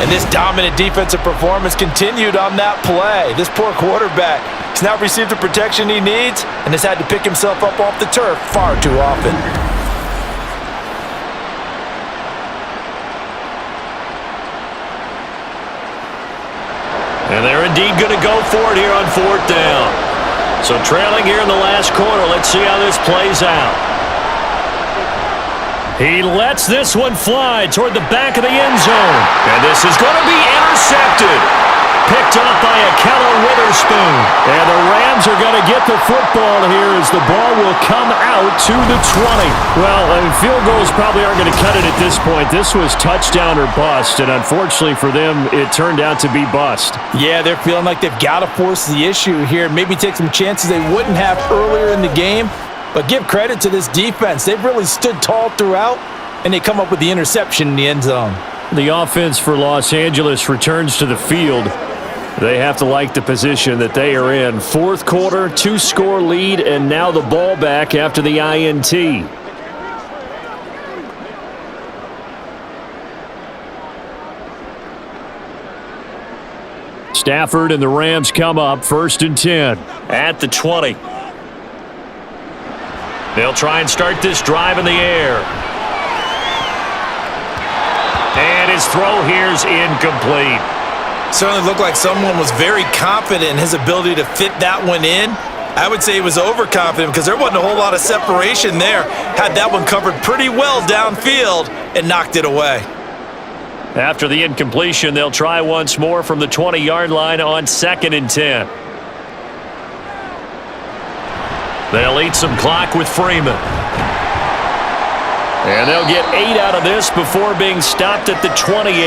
And this dominant defensive performance continued on that play. This poor quarterback has now received the protection he needs and has had to pick himself up off the turf far too often. And they're indeed going to go for it here on 4th down. So trailing here in the last quarter, let's see how this plays out. He lets this one fly toward the back of the end zone. And this is going to be intercepted. Picked up by Akello Witherspoon. And the Rams are going to get the football here as the ball will come out to the 20. Well, field goals probably aren't going to cut it at this point. This was touchdown or bust, and unfortunately for them, it turned out to be bust. Yeah, they're feeling like they've got to force the issue here, maybe take some chances they wouldn't have earlier in the game. But give credit to this defense. They've really stood tall throughout, and they come up with the interception in the end zone. The offense for Los Angeles returns to the field. They have to like the position that they are in. Fourth quarter, 2-score lead, and now the ball back after the INT. Stafford and the Rams come up 1st and 10 at the 20. They'll try and start this drive in the air. And his throw here's incomplete. Certainly looked like someone was very confident in his ability to fit that one in. I would say he was overconfident because there wasn't a whole lot of separation there. Had that one covered pretty well downfield and knocked it away. After the incompletion, they'll try once more from the 20-yard line on 2nd and 10. They'll eat some clock with Freeman. And they'll get 8 out of this before being stopped at the 28.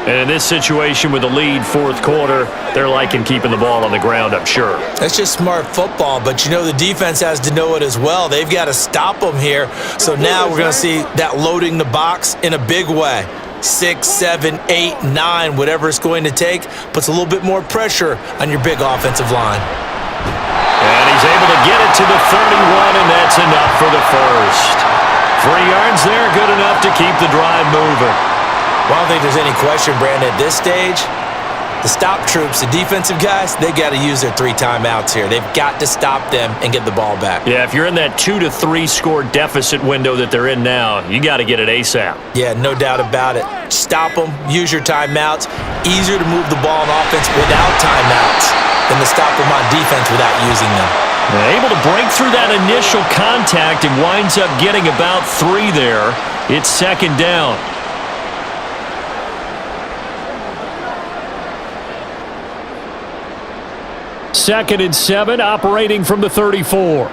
And in this situation with the lead, fourth quarter, they're liking keeping the ball on the ground, I'm sure. That's just smart football, but you know the defense has to know it as well. They've got to stop them here. So now we're going to see that loading the box in a big way. 6, 7, 8, 9, whatever it's going to take, puts a little bit more pressure on your big offensive line. And he's able to get it to the 31, and that's enough for the first. 3 yards there, good enough to keep the drive moving. Well, I don't think there's any question, Brandon, at this stage, the stop troops, the defensive guys, they got to use their 3 timeouts here. They've got to stop them and get the ball back. Yeah, if you're in that 2 to 3 score deficit window that they're in now, you got to get it ASAP. Yeah, no doubt about it. Stop them, use your timeouts. Easier to move the ball on offense without timeouts than to stop them on defense without using them. They're able to break through that initial contact and winds up getting about 3 there. It's 2nd down. Second and 7, operating from the 34.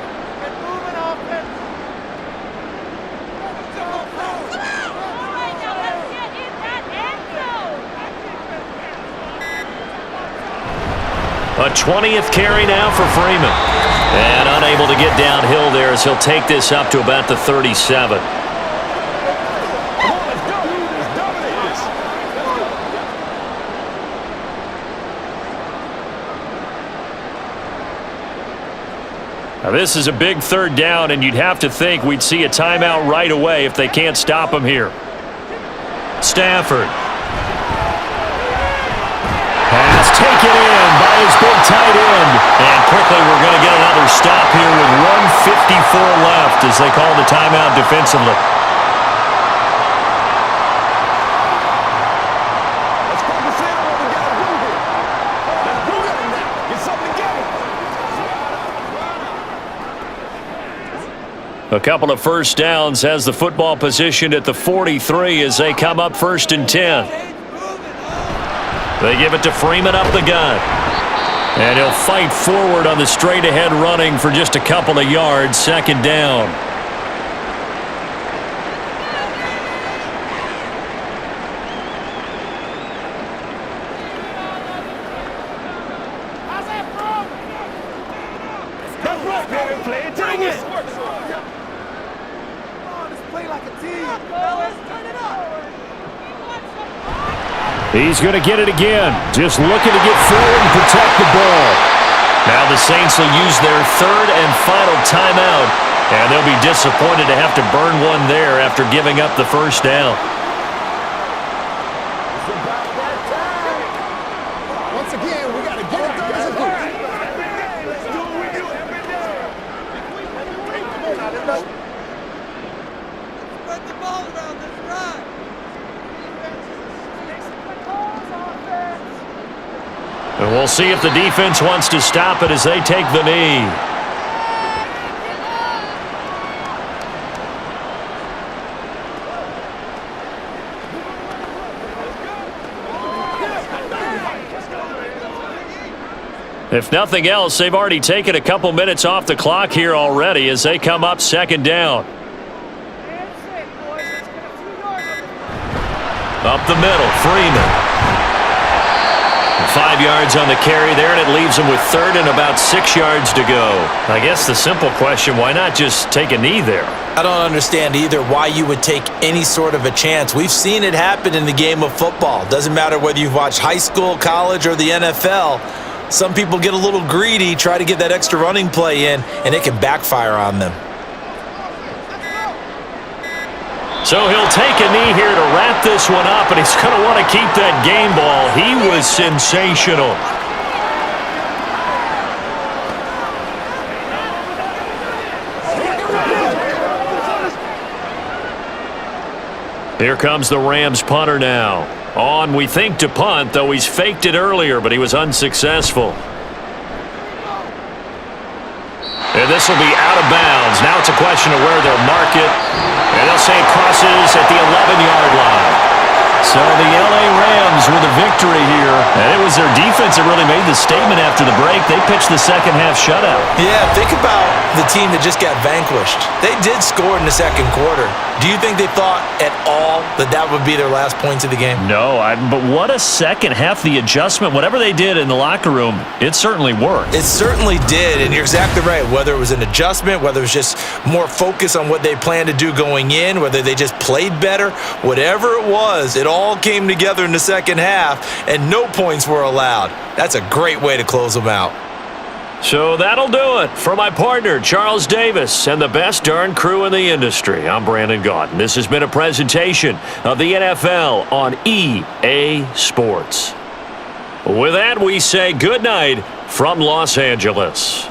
A 20th carry now for Freeman. And unable to get downhill there as he'll take this up to about the 37. Now this is a big 3rd down, and you'd have to think we'd see a timeout right away if they can't stop him here. Stafford. Pass taken in by his big tight end. And quickly we're going to get another stop here with 1:54 left as they call the timeout defensively. A couple of first downs has the football positioned at the 43 as they come up 1st and 10. They give it to Freeman up the gun. And he'll fight forward on the straight-ahead running for just a couple of yards, 2nd down. He's going to get it again. Just looking to get forward and protect the ball. Now the Saints will use their 3rd and final timeout. And they'll be disappointed to have to burn one there after giving up the 1st down. Once again, we got to get it done as a group. Let's do what we do every day. Come on now, let's go. Spread the ball around this drive. And we'll see if the defense wants to stop it as they take the knee. If nothing else, they've already taken a couple minutes off the clock here already as they come up second down. Up the middle, Freeman. 5 yards on the carry there, and it leaves him with third and about 6 yards to go. I guess the simple question, why not just take a knee there? I don't understand either why you would take any sort of a chance. We've seen it happen in the game of football. Doesn't matter whether you've watched high school, college, or the NFL. Some people get a little greedy, try to get that extra running play in, and it can backfire on them. So he'll take a knee here to wrap this one up, and he's going to want to keep that game ball. He was sensational. Here comes the Rams punter now. On, we think, to punt, though he's faked it earlier, but he was unsuccessful. And this will be out of bounds. Now it's a question of where they'll mark it. And they'll say it crosses at the 11-yard line. So the L.A. Rams with a victory here. And it was their defense that really made the statement after the break. They pitched the second-half shutout. Yeah, think about the team that just got vanquished. They did score in the second quarter. Do you think they thought at all that that would be their last points of the game? No, but what a second half. The adjustment, whatever they did in the locker room, it certainly worked. It certainly did, and you're exactly right. Whether it was an adjustment, whether it was just more focus on what they planned to do going in, whether they just played better, whatever it was, it all came together in the second half, and no points were allowed. That's a great way to close them out. So that'll do it for my partner, Charles Davis, and the best darn crew in the industry. I'm Brandon Gaudin. This has been a presentation of the NFL on EA Sports. With that, we say good night from Los Angeles.